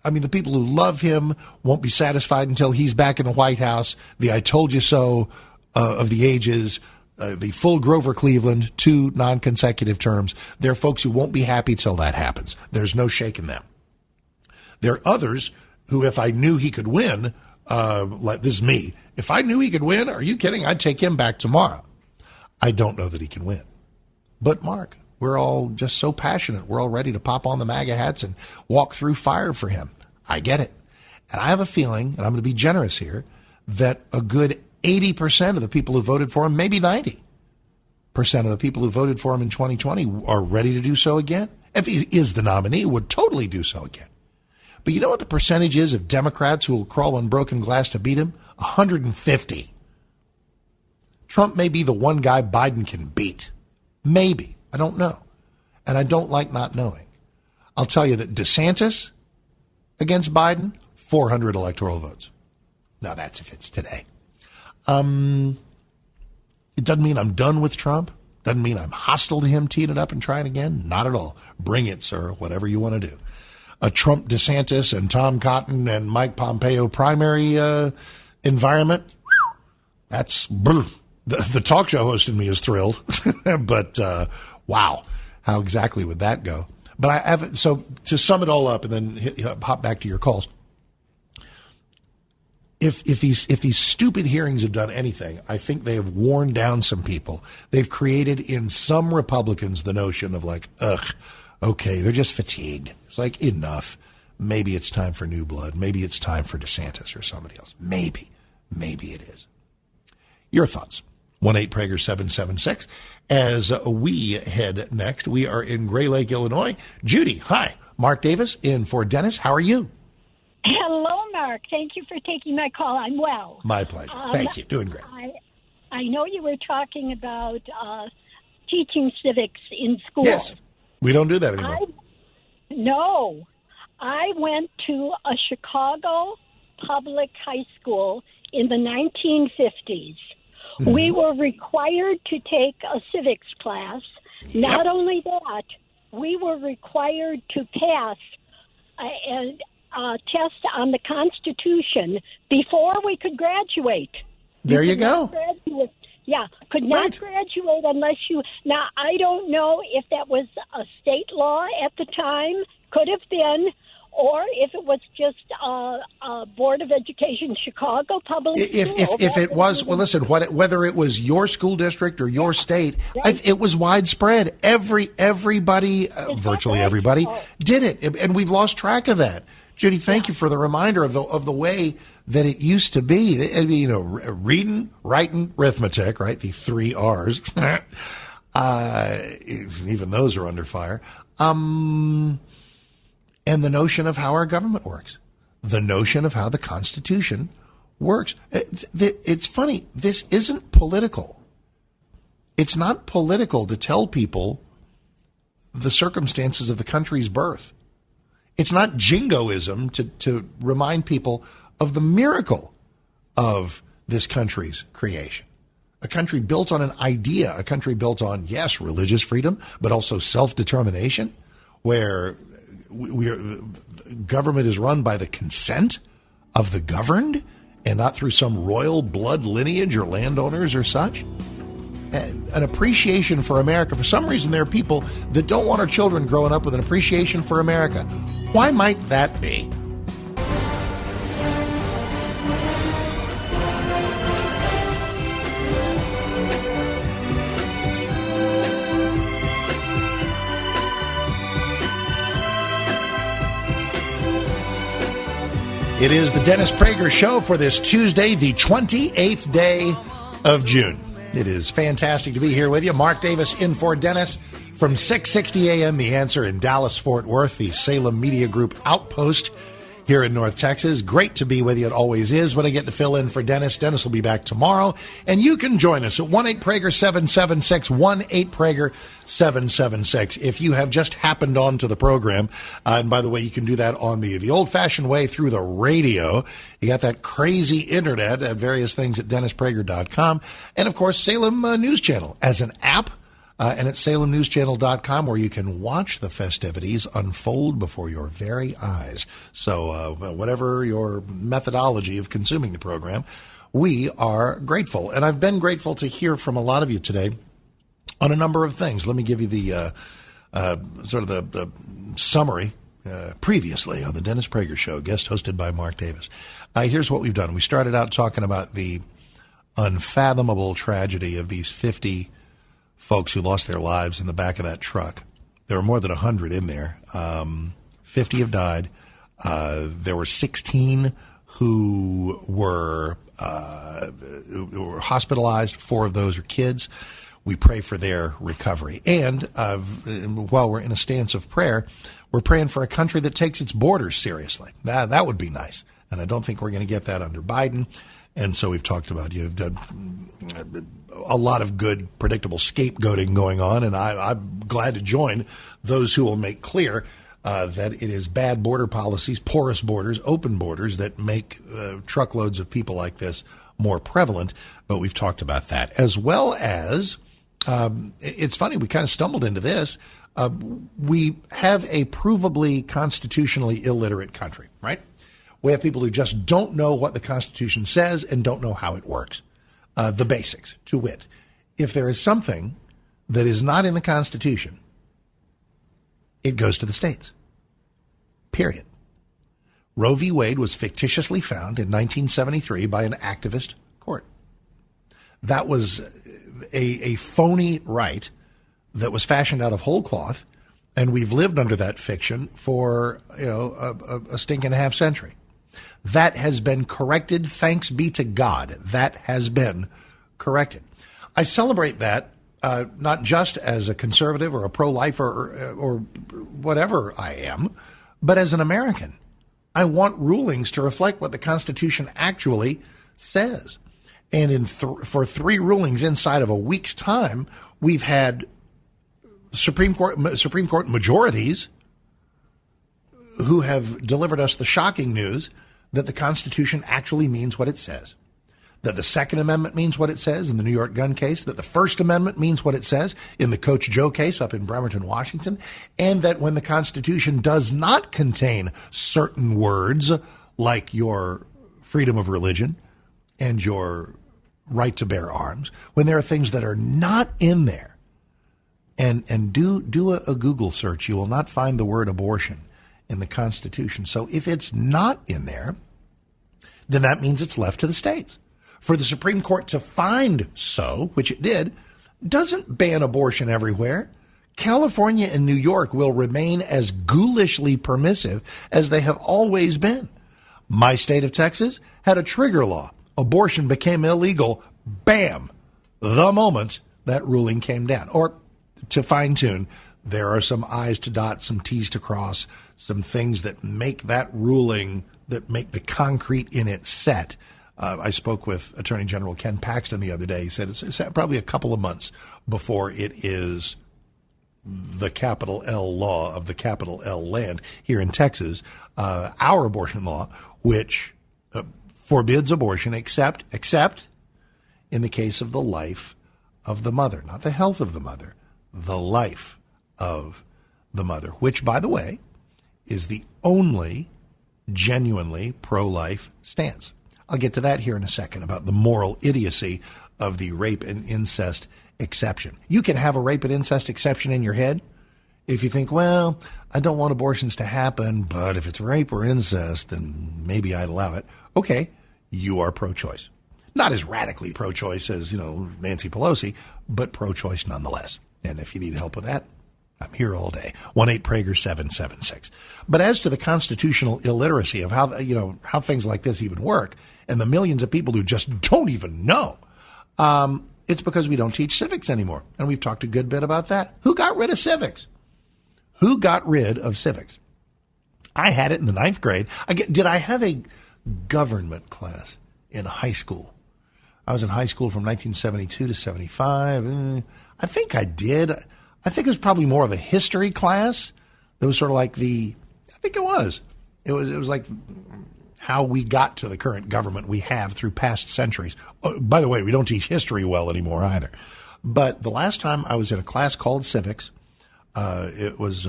the people who love him won't be satisfied until he's back in the White House. The I told you so of the ages, the full Grover Cleveland, 2 non-consecutive terms. There are folks who won't be happy till that happens. There's no shaking them. There are others who, if I knew he could win, like this is me, if I knew he could win, are you kidding? I'd take him back tomorrow. I don't know that he can win. But Mark, we're all just so passionate. We're all ready to pop on the MAGA hats and walk through fire for him. I get it. And I have a feeling, and I'm going to be generous here, that a good 80% of the people who voted for him, maybe 90% of the people who voted for him in 2020 are ready to do so again. If he is the nominee, would totally do so again. But you know what the percentage is of Democrats who will crawl on broken glass to beat him? 150. Trump may be the one guy Biden can beat. Maybe. I don't know. And I don't like not knowing. I'll tell you that DeSantis against Biden, 400 electoral votes. Now that's if it's today. It doesn't mean I'm done with Trump. Doesn't mean I'm hostile to him teeing it up and trying again. Not at all. Bring it, sir. Whatever you want to do. A Trump, DeSantis, and Tom Cotton and Mike Pompeo primary environment, that's the talk show host in me is thrilled. But wow, how exactly would that go? But I have, so to sum it all up and then hop back to your calls. If these stupid hearings have done anything, I think they have worn down some people. They've created in some Republicans the notion of like, okay, they're just fatigued. It's like, enough. Maybe it's time for new blood. Maybe it's time for DeSantis or somebody else. Maybe it is. Your thoughts? 1-8-PRAGER-776. As we head next, we are in Gray Lake, Illinois. Judy, hi. Mark Davis in for Dennis. How are you? Hello, Mark. Thank you for taking my call. I'm well. My pleasure. Thank you. Doing great. I know you were talking about teaching civics in school. Yes. We don't do that anymore. No. I went to a Chicago public high school in the 1950s. Mm-hmm. We were required to take a civics class. Yep. Not only that, we were required to pass a test on the Constitution before we could graduate. There you go. Could not graduate unless you... Now, I don't know if that was a state law at the time, could have been, or if it was just Board of Education Chicago public school. If it was, well, listen, whether it was your school district or your state, right. it was widespread. Everybody, virtually everybody, did it, and we've lost track of that. Judy, thank you for the reminder of the way that it used to be. You know, reading, writing, arithmetic, right? The 3 R's. Even those are under fire. And the notion of how our government works, the notion of how the Constitution works. It's funny. This isn't political. It's not political to tell people the circumstances of the country's birth. It's not jingoism to remind people of the miracle of this country's creation. A country built on an idea, a country built on, yes, religious freedom, but also self-determination, where government is run by the consent of the governed and not through some royal blood lineage or landowners or such. An appreciation for America. For some reason, there are people that don't want our children growing up with an appreciation for America. Why might that be? It is the Dennis Prager Show for this Tuesday, the 28th day of June. It is fantastic to be here with you. Mark Davis in for Dennis from 6:60 a.m. The Answer in Dallas-Fort Worth, the Salem Media Group outpost here in North Texas. Great to be with you. It always is when I get to fill in for Dennis. Dennis will be back tomorrow. And you can join us at 1-8-PRAGER-776, 1-8-PRAGER-776. If you have just happened on to the program, and by the way, you can do that on the old-fashioned way through the radio. You got that crazy internet at various things at DennisPrager.com. And, of course, Salem News Channel as an app. And at salemnewschannel.com, where you can watch the festivities unfold before your very eyes. So whatever your methodology of consuming the program, we are grateful. And I've been grateful to hear from a lot of you today on a number of things. Let me give you the sort of the summary previously on the Dennis Prager Show, guest hosted by Mark Davis. Here's what we've done. We started out talking about the unfathomable tragedy of these 50 folks who lost their lives in the back of that truck. There were more than 100 in there. 50 have died. There were 16 who were hospitalized. 4 of those are kids. We pray for their recovery. And while we're in a stance of prayer, we're praying for a country that takes its borders seriously. That would be nice. And I don't think we're going to get that under Biden. And so we've talked about, you've done a lot of good, predictable scapegoating going on, and I'm glad to join those who will make clear that it is bad border policies, porous borders, open borders that make truckloads of people like this more prevalent. But we've talked about that, as well as it's funny, we kind of stumbled into this. We have a provably constitutionally illiterate country, right? We have people who just don't know what the Constitution says and don't know how it works. The basics, to wit. If there is something that is not in the Constitution, it goes to the states. Period. Roe v. Wade was fictitiously found in 1973 by an activist court. That was a phony right that was fashioned out of whole cloth, and we've lived under that fiction for a stinking half century. That has been corrected. Thanks be to God. That has been corrected. I celebrate that not just as a conservative or a pro-lifer or whatever I am, but as an American. I want rulings to reflect what the Constitution actually says. And for 3 rulings inside of a week's time, we've had Supreme Court majorities who have delivered us the shocking news that the Constitution actually means what it says, that the Second Amendment means what it says in the New York gun case, that the First Amendment means what it says in the Coach Joe case up in Bremerton, Washington, and that when the Constitution does not contain certain words like your freedom of religion and your right to bear arms, when there are things that are not in there, and do a Google search, you will not find the word abortion in the Constitution. So if it's not in there, then that means it's left to the states. For the Supreme Court to find so, which it did, doesn't ban abortion everywhere. California and New York will remain as ghoulishly permissive as they have always been. My state of Texas had a trigger law. Abortion became illegal, bam, the moment that ruling came down. Or to fine-tune, there are some I's to dot, some T's to cross, some things that make that ruling, that make the concrete in it set. I spoke with Attorney General Ken Paxton the other day. He said it's probably a couple of months before it is the capital L law of the capital L land here in Texas, our abortion law, which forbids abortion except in the case of the life of the mother, not the health of the mother, the life of the mother, which, by the way, is the only genuinely pro-life stance. I'll get to that here in a second about the moral idiocy of the rape and incest exception. You can have a rape and incest exception in your head if you think, well, I don't want abortions to happen, but if it's rape or incest, then maybe I'd allow it. Okay, you are pro-choice. Not as radically pro-choice as, Nancy Pelosi, but pro-choice nonetheless. And if you need help with that, I'm here all day. 1-8-PRAGER-776. But as to the constitutional illiteracy of how things like this even work, and the millions of people who just don't even know, it's because we don't teach civics anymore. And we've talked a good bit about that. Who got rid of civics? Who got rid of civics? I had it in the 9th grade. Did I have a government class in high school? I was in high school from 1972 to 75. I think I did. I think it was probably more of a history class. It was sort of like I think it was. It was like how we got to the current government we have through past centuries. Oh, by the way, we don't teach history well anymore either. But the last time I was in a class called civics, it was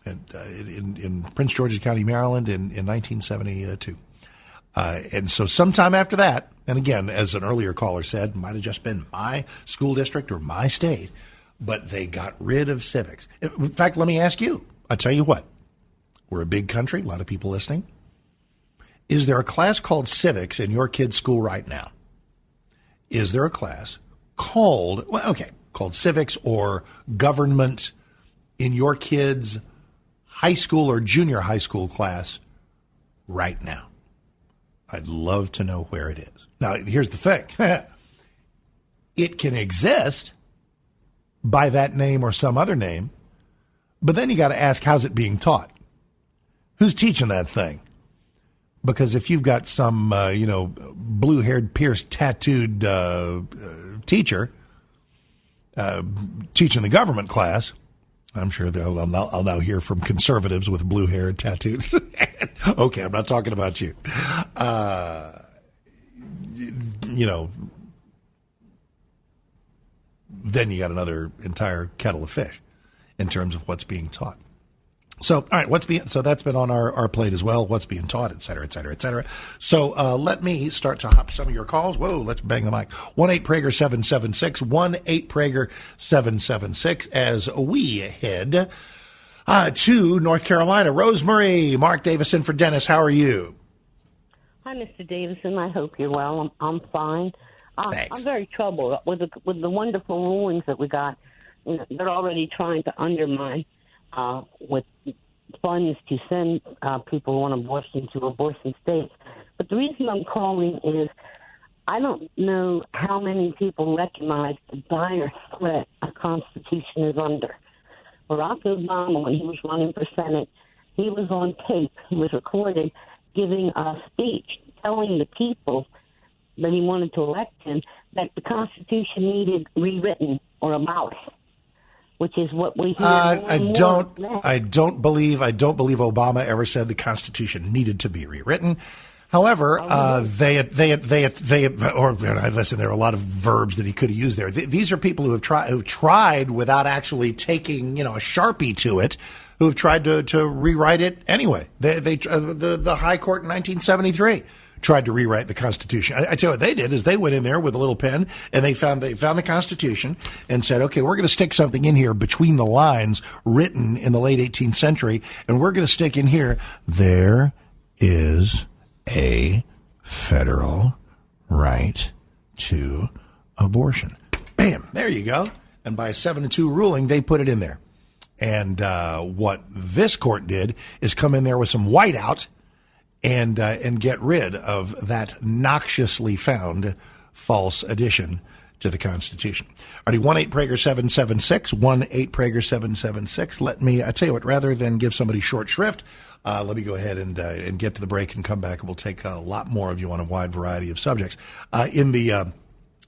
in Prince George's County, Maryland in 1972. And so sometime after that, and again, as an earlier caller said, might have just been my school district or my state, but they got rid of civics. In fact, let me ask you, I'll tell you what, we're a big country, a lot of people listening. Is there a class called civics in your kid's school right now? Is there a class called civics or government in your kid's high school or junior high school class right now? I'd love to know where it is. Now, here's the thing. It can exist by that name or some other name, but then you got to ask, how's it being taught? Who's teaching that thing? Because if you've got some, blue-haired, pierced, tattooed teacher teaching the government class, I'm sure I'll now hear from conservatives with blue hair and tattoos. Okay, I'm not talking about you. Then you got another entire kettle of fish in terms of what's being taught. So, all right, so that's been on our plate as well. What's being taught, et cetera, et cetera, et cetera. So let me start to hop some of your calls. Whoa, let's bang the mic. 1-8-PRAGER-776, 1-8-PRAGER-776 as we head to North Carolina. Rosemary, Mark Davison for Dennis. How are you? Hi, Mr. Davison. I hope you're well. I'm fine. Thanks. I'm very troubled with the wonderful rulings that we got. They're already trying to undermine with funds to send people who want abortion to abortion states. But the reason I'm calling is I don't know how many people recognize the dire threat our Constitution is under. Barack Obama, when he was running for Senate, he was on tape. He was recorded giving a speech telling the people that he wanted to elect him that the Constitution needed rewritten or abolished, which is what we hear. I don't believe Obama ever said the Constitution needed to be rewritten. However, listen, there are a lot of verbs that he could have used there. These are people who have tried without actually taking, a Sharpie to it, who have tried to rewrite it anyway. The High Court in 1973 tried to rewrite the Constitution. I tell you what they did is they went in there with a little pen and they found the Constitution and said, okay, we're going to stick something in here between the lines written in the late 18th century, and we're going to stick in here, there is a federal right to abortion. Bam, there you go. And by a 7-2 ruling, they put it in there. And what this court did is come in there with some whiteout and get rid of that noxiously found false addition to the Constitution. Alrighty, 1-8-PRAGER-776, 1-8-PRAGER-776. Let me, I tell you what, rather than give somebody short shrift, let me go ahead and get to the break and come back, and we'll take a lot more of you on a wide variety of subjects.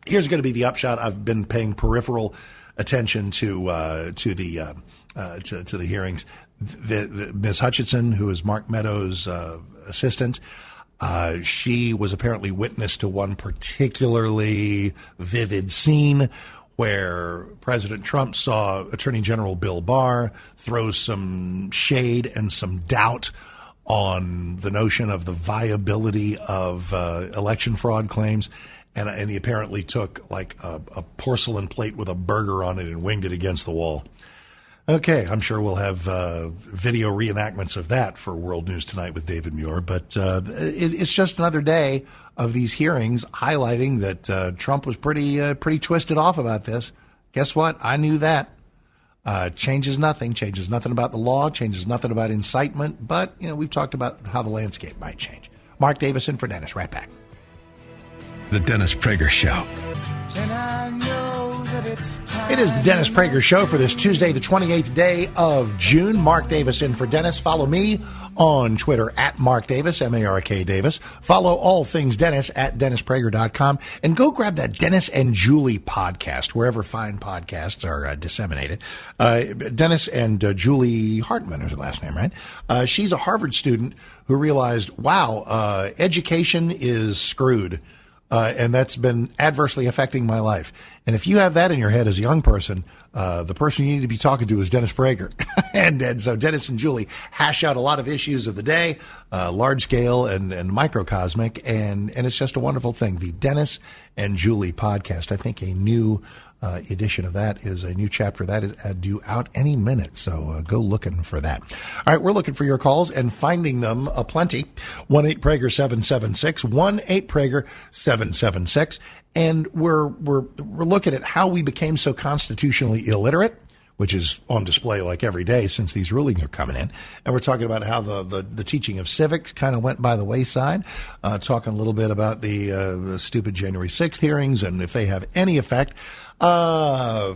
Here's going to be the upshot. I've been paying peripheral attention to the hearings. Ms. Hutchinson, who is Mark Meadows' assistant, she was apparently witness to one particularly vivid scene where President Trump saw Attorney General Bill Barr throw some shade and some doubt on the notion of the viability of election fraud claims. And he apparently took like a porcelain plate with a burger on it and winged it against the wall. Okay, I'm sure we'll have video reenactments of that for World News Tonight with David Muir. But it's just another day of these hearings highlighting that Trump was pretty twisted off about this. Guess what? I knew that. Changes nothing about the law, changes nothing about incitement. But, we've talked about how the landscape might change. Mark Davison for Dennis. Right back. The Dennis Prager Show. It is the Dennis Prager Show for this Tuesday, the 28th day of June. Mark Davis in for Dennis. Follow me on Twitter at Mark Davis, M-A-R-K Davis. Follow all things Dennis at DennisPrager.com. And go grab that Dennis and Julie podcast, wherever fine podcasts are disseminated. Dennis and Julie Hartman is her last name, right? She's a Harvard student who realized, wow, education is screwed. And that's been adversely affecting my life. And if you have that in your head as a young person, the person you need to be talking to is Dennis Prager. and so Dennis and Julie hash out a lot of issues of the day, large scale and microcosmic, and it's just a wonderful thing. The Dennis and Julie podcast, I think a new edition of that is a new chapter that is due out any minute. So go looking for that. All right, we're looking for your calls and finding them aplenty. 1-8-PRAGER-776, 1-8-PRAGER-776. And we're looking at how we became so constitutionally illiterate, which is on display like every day since these rulings are coming in. And we're talking about how the teaching of civics kind of went by the wayside, talking a little bit about the stupid January 6th hearings and if they have any effect. The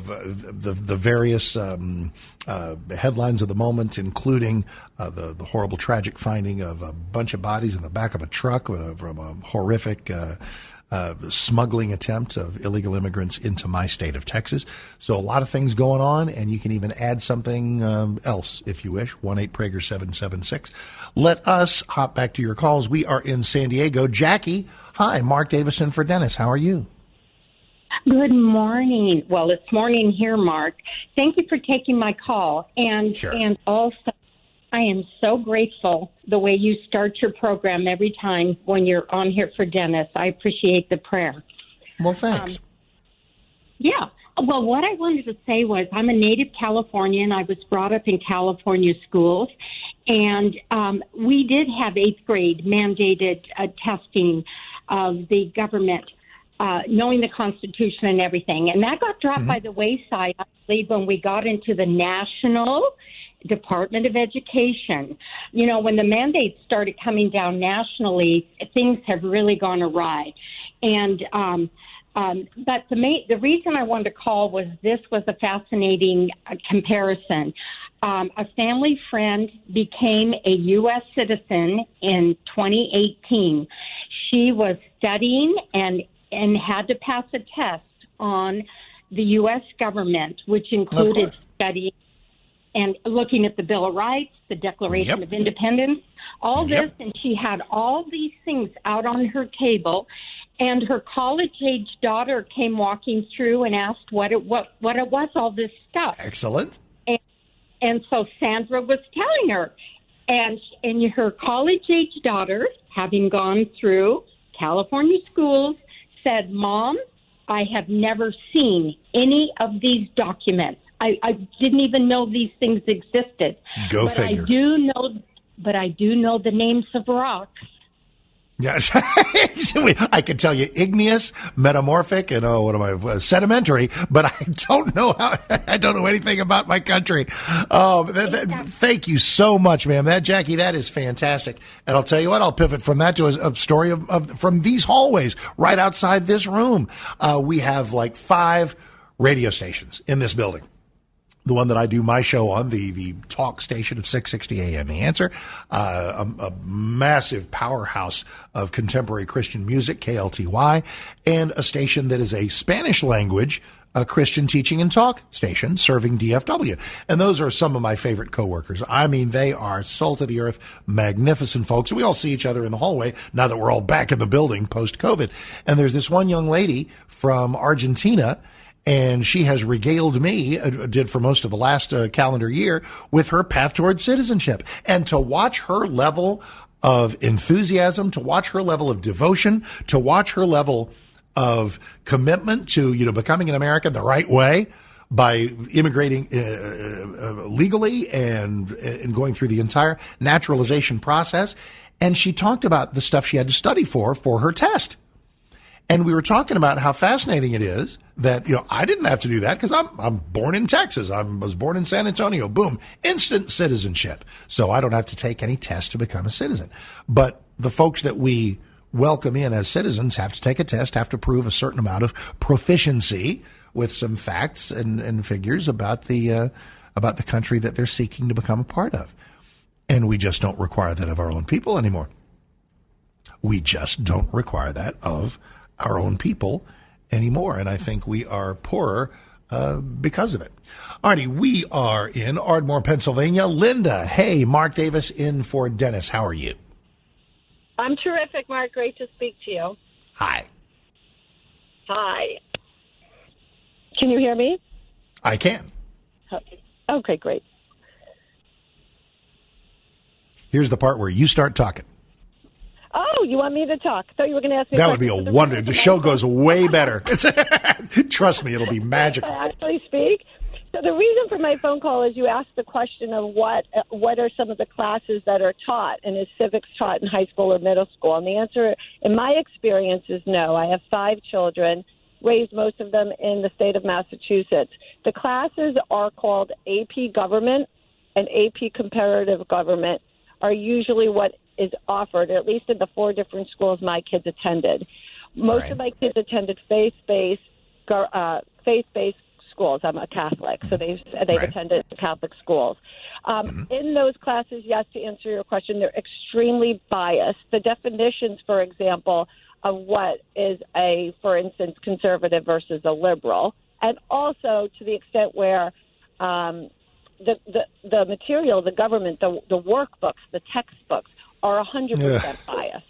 various headlines of the moment, including the horrible, tragic finding of a bunch of bodies in the back of a truck from a horrific smuggling attempt of illegal immigrants into my state of Texas. So a lot of things going on, and you can even add something else if you wish. 1-8-PRAGER-776. Let us hop back to your calls. We are in San Diego. Jackie, hi, Mark Davison for Dennis. How are you? Good morning. Well, it's morning here, Mark. Thank you for taking my call. And Sure. And also, I am so grateful the way you start your program every time when you're on here for Dennis. I appreciate the prayer. Well, thanks. Yeah. Well, what I wanted to say was I'm a native Californian. I was brought up in California schools, and we did have 8th grade mandated testing of the government, knowing the Constitution and everything. And that got dropped by the wayside, I believe, when we got into the National Department of Education. You know, when the mandates started coming down nationally, things have really gone awry. And but the reason I wanted to call was this was a fascinating comparison. A family friend became a U.S. citizen in 2018. She was studying and had to pass a test on the U.S. government, which included studying and looking at the Bill of Rights, the Declaration of Independence, all this, and she had all these things out on her table, and her college-age daughter came walking through and asked what it was, all this stuff. Excellent. And so Sandra was telling her, And her college-age daughter, having gone through California schools, said, "Mom, I have never seen any of these documents. I didn't even know these things existed. Go but figure. I do know the names of rocks." Yes. I can tell you igneous, metamorphic, and sedimentary, but I don't know anything about my country. Thank you so much, ma'am. Jackie, that is fantastic. And I'll tell you what, I'll pivot from that to a story from these hallways right outside this room. We have like 5 radio stations in this building. The one that I do my show on, the talk station of 660 AM, The Answer, a massive powerhouse of contemporary Christian music, KLTY, and a station that is a Spanish language Christian teaching and talk station serving DFW. And those are some of my favorite coworkers. I mean, they are salt of the earth, magnificent folks. We all see each other in the hallway now that we're all back in the building post-COVID. And there's this one young lady from Argentina, and she has regaled me, did for most of the last calendar year, with her path towards citizenship. And to watch her level of enthusiasm, to watch her level of devotion, to watch her level of commitment to, becoming an American the right way by immigrating legally and going through the entire naturalization process. And she talked about the stuff she had to study for her test. And we were talking about how fascinating it is that, I didn't have to do that because I'm born in Texas. I was born in San Antonio. Boom. Instant citizenship. So I don't have to take any test to become a citizen. But the folks that we welcome in as citizens have to take a test, have to prove a certain amount of proficiency with some facts and figures about the country that they're seeking to become a part of. And we just don't require that of our own people anymore. We just don't require that of our own people anymore. And I think we are poorer because of it. Alrighty, we are in Ardmore, Pennsylvania. Linda, hey, Mark Davis in for Dennis. How are you? I'm terrific, Mark. Great to speak to you. Hi. Hi. Can you hear me? I can. Okay, great. Here's the part where you start talking. Oh, you want me to talk? I thought you were going to ask me. That would be a wonder. The show goes way better. Trust me, it'll be magical. I actually speak. So the reason for my phone call is you asked the question of what are some of the classes that are taught, and is civics taught in high school or middle school? And the answer, in my experience, is no. I have 5 children, raised most of them in the state of Massachusetts. The classes are called AP Government and AP Comparative Government are usually what is offered, at least in the 4 different schools my kids attended. Most of my kids attended faith-based schools. I'm a Catholic, so they've attended Catholic schools. In those classes, yes, to answer your question, they're extremely biased. The definitions, for example, of what is for instance, conservative versus a liberal, and also to the extent where the material, the government, the workbooks, the textbooks are 100% biased.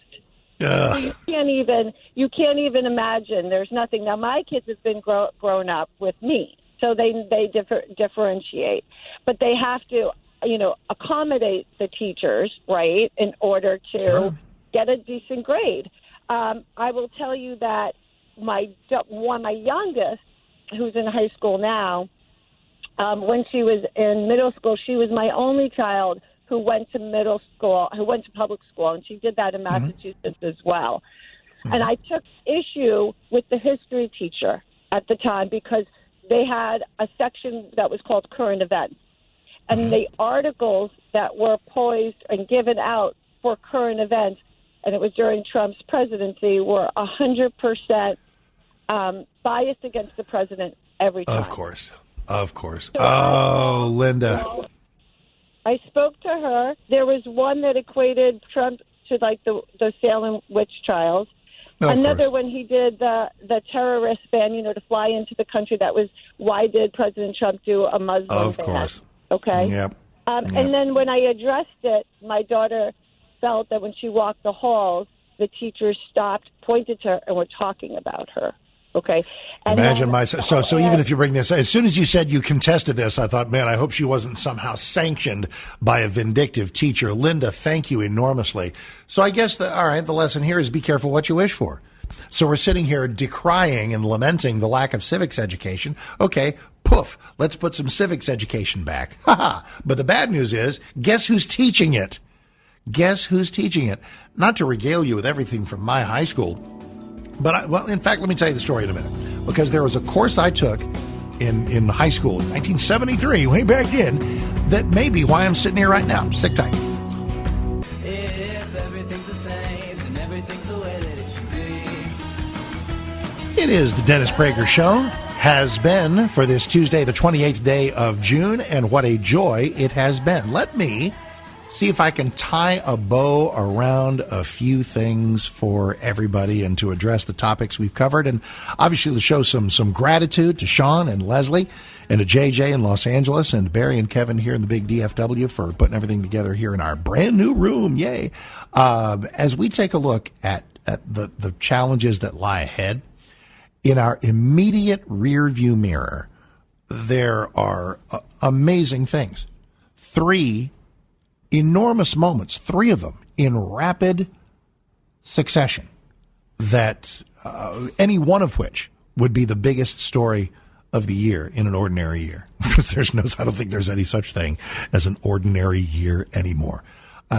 So you can't even imagine. There's nothing. Now, my kids have been grown up with me, so they differentiate, but they have to, accommodate the teachers, right, in order to get a decent grade. I will tell you that my youngest, who's in high school now, when she was in middle school, she was my only child who went to public school, and she did that in Massachusetts as well. And I took issue with the history teacher at the time because they had a section that was called current events. And the articles that were poised and given out for current events, and it was during Trump's presidency, were 100% biased against the president every time. Of course. So Linda. I spoke to her. There was one that equated Trump to like the Salem witch trials. Another when he did the terrorist ban, to fly into the country. That was, why did President Trump do a Muslim ban? Of course. Okay. Yep. And then when I addressed it, my daughter felt that when she walked the halls, the teachers stopped, pointed to her, and were talking about her. Okay. And imagine myself. So even if you bring this, as soon as you said you contested this, I thought, man, I hope she wasn't somehow sanctioned by a vindictive teacher. Linda, thank you enormously. So I guess the lesson here is be careful what you wish for. So we're sitting here decrying and lamenting the lack of civics education. Okay, poof, let's put some civics education back. But the bad news is, guess who's teaching it? Guess who's teaching it? Not to regale you with everything from my high school, but in fact, let me tell you the story in a minute. Because there was a course I took in high school in 1973, way back in, that may be why I'm sitting here right now. Stick tight. If everything's the same, then everything's the way that it should be. It is the Dennis Prager Show. Has been for this Tuesday, the 28th day of June, and what a joy it has been. Let me see if I can tie a bow around a few things for everybody and to address the topics we've covered. And obviously to show some gratitude to Sean and Leslie and to JJ in Los Angeles and Barry and Kevin here in the big DFW for putting everything together here in our brand new room. Yay. As we take a look at the challenges that lie ahead, in our immediate rear view mirror, there are amazing things. 3 enormous moments, 3 of them in rapid succession, that any one of which would be the biggest story of the year in an ordinary year. Because I don't think there's any such thing as an ordinary year anymore.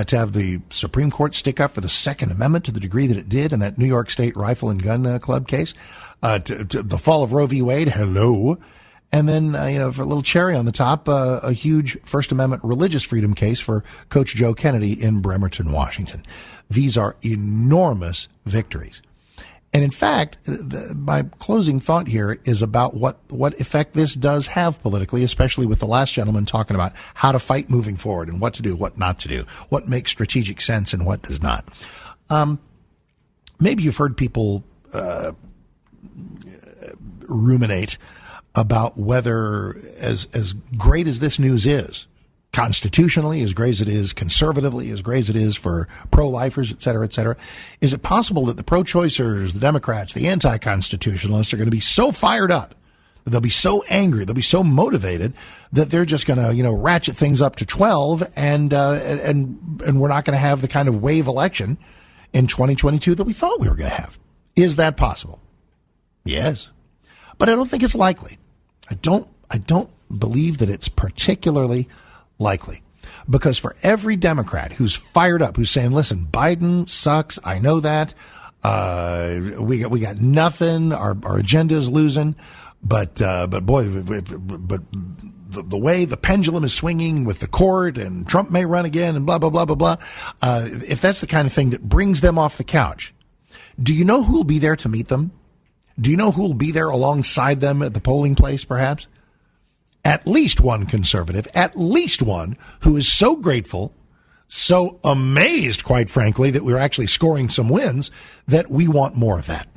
To have the Supreme Court stick up for the Second Amendment to the degree that it did in that New York State Rifle and Gun Club case, to the fall of Roe v. Wade, hello. And then, for a little cherry on the top, a huge First Amendment religious freedom case for Coach Joe Kennedy in Bremerton, Washington. These are enormous victories. And in fact, my closing thought here is about what effect this does have politically, especially with the last gentleman talking about how to fight moving forward and what to do, what not to do, what makes strategic sense and what does not. Maybe you've heard people ruminate about whether, as great as this news is, constitutionally, as great as it is, conservatively, as great as it is for pro-lifers, et cetera, is it possible that the pro-choicers, the Democrats, the anti-constitutionalists are going to be so fired up, that they'll be so angry, they'll be so motivated that they're just going to, ratchet things up to 12 and we're not going to have the kind of wave election in 2022 that we thought we were going to have. Is that possible? Yes. But I don't think it's likely. I don't believe that it's particularly likely, because for every Democrat who's fired up, who's saying, listen, Biden sucks, I know that, we got nothing, our agenda is losing, but boy, the way the pendulum is swinging with the court and Trump may run again and blah, blah, blah, blah, blah, if that's the kind of thing that brings them off the couch, do you know who will be there to meet them? Do you know who will be there alongside them at the polling place, perhaps? At least one conservative, at least one who is so grateful, so amazed, quite frankly, that we're actually scoring some wins, that we want more of that.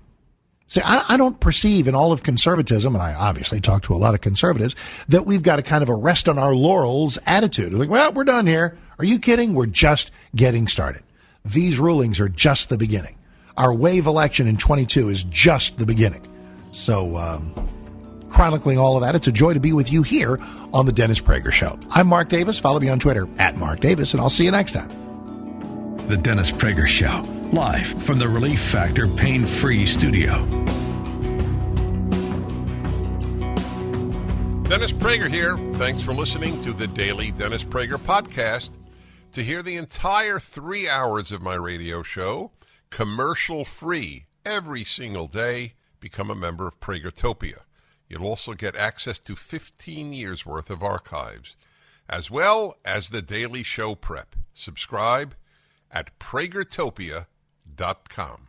See, I don't perceive in all of conservatism, and I obviously talk to a lot of conservatives, that we've got a kind of a rest on our laurels attitude. Like, well, we're done here. Are you kidding? We're just getting started. These rulings are just the beginning. Our wave election in 22 is just the beginning. So, chronicling all of that, it's a joy to be with you here on the Dennis Prager Show. I'm Mark Davis. Follow me on Twitter at Mark Davis, and I'll see you next time. The Dennis Prager Show, live from the Relief Factor Pain-Free Studio. Dennis Prager here. Thanks for listening to the Daily Dennis Prager Podcast. To hear the entire 3 hours of my radio show, commercial-free, every single day, become a member of Pragertopia. You'll also get access to 15 years' worth of archives, as well as the daily show prep. Subscribe at pragertopia.com.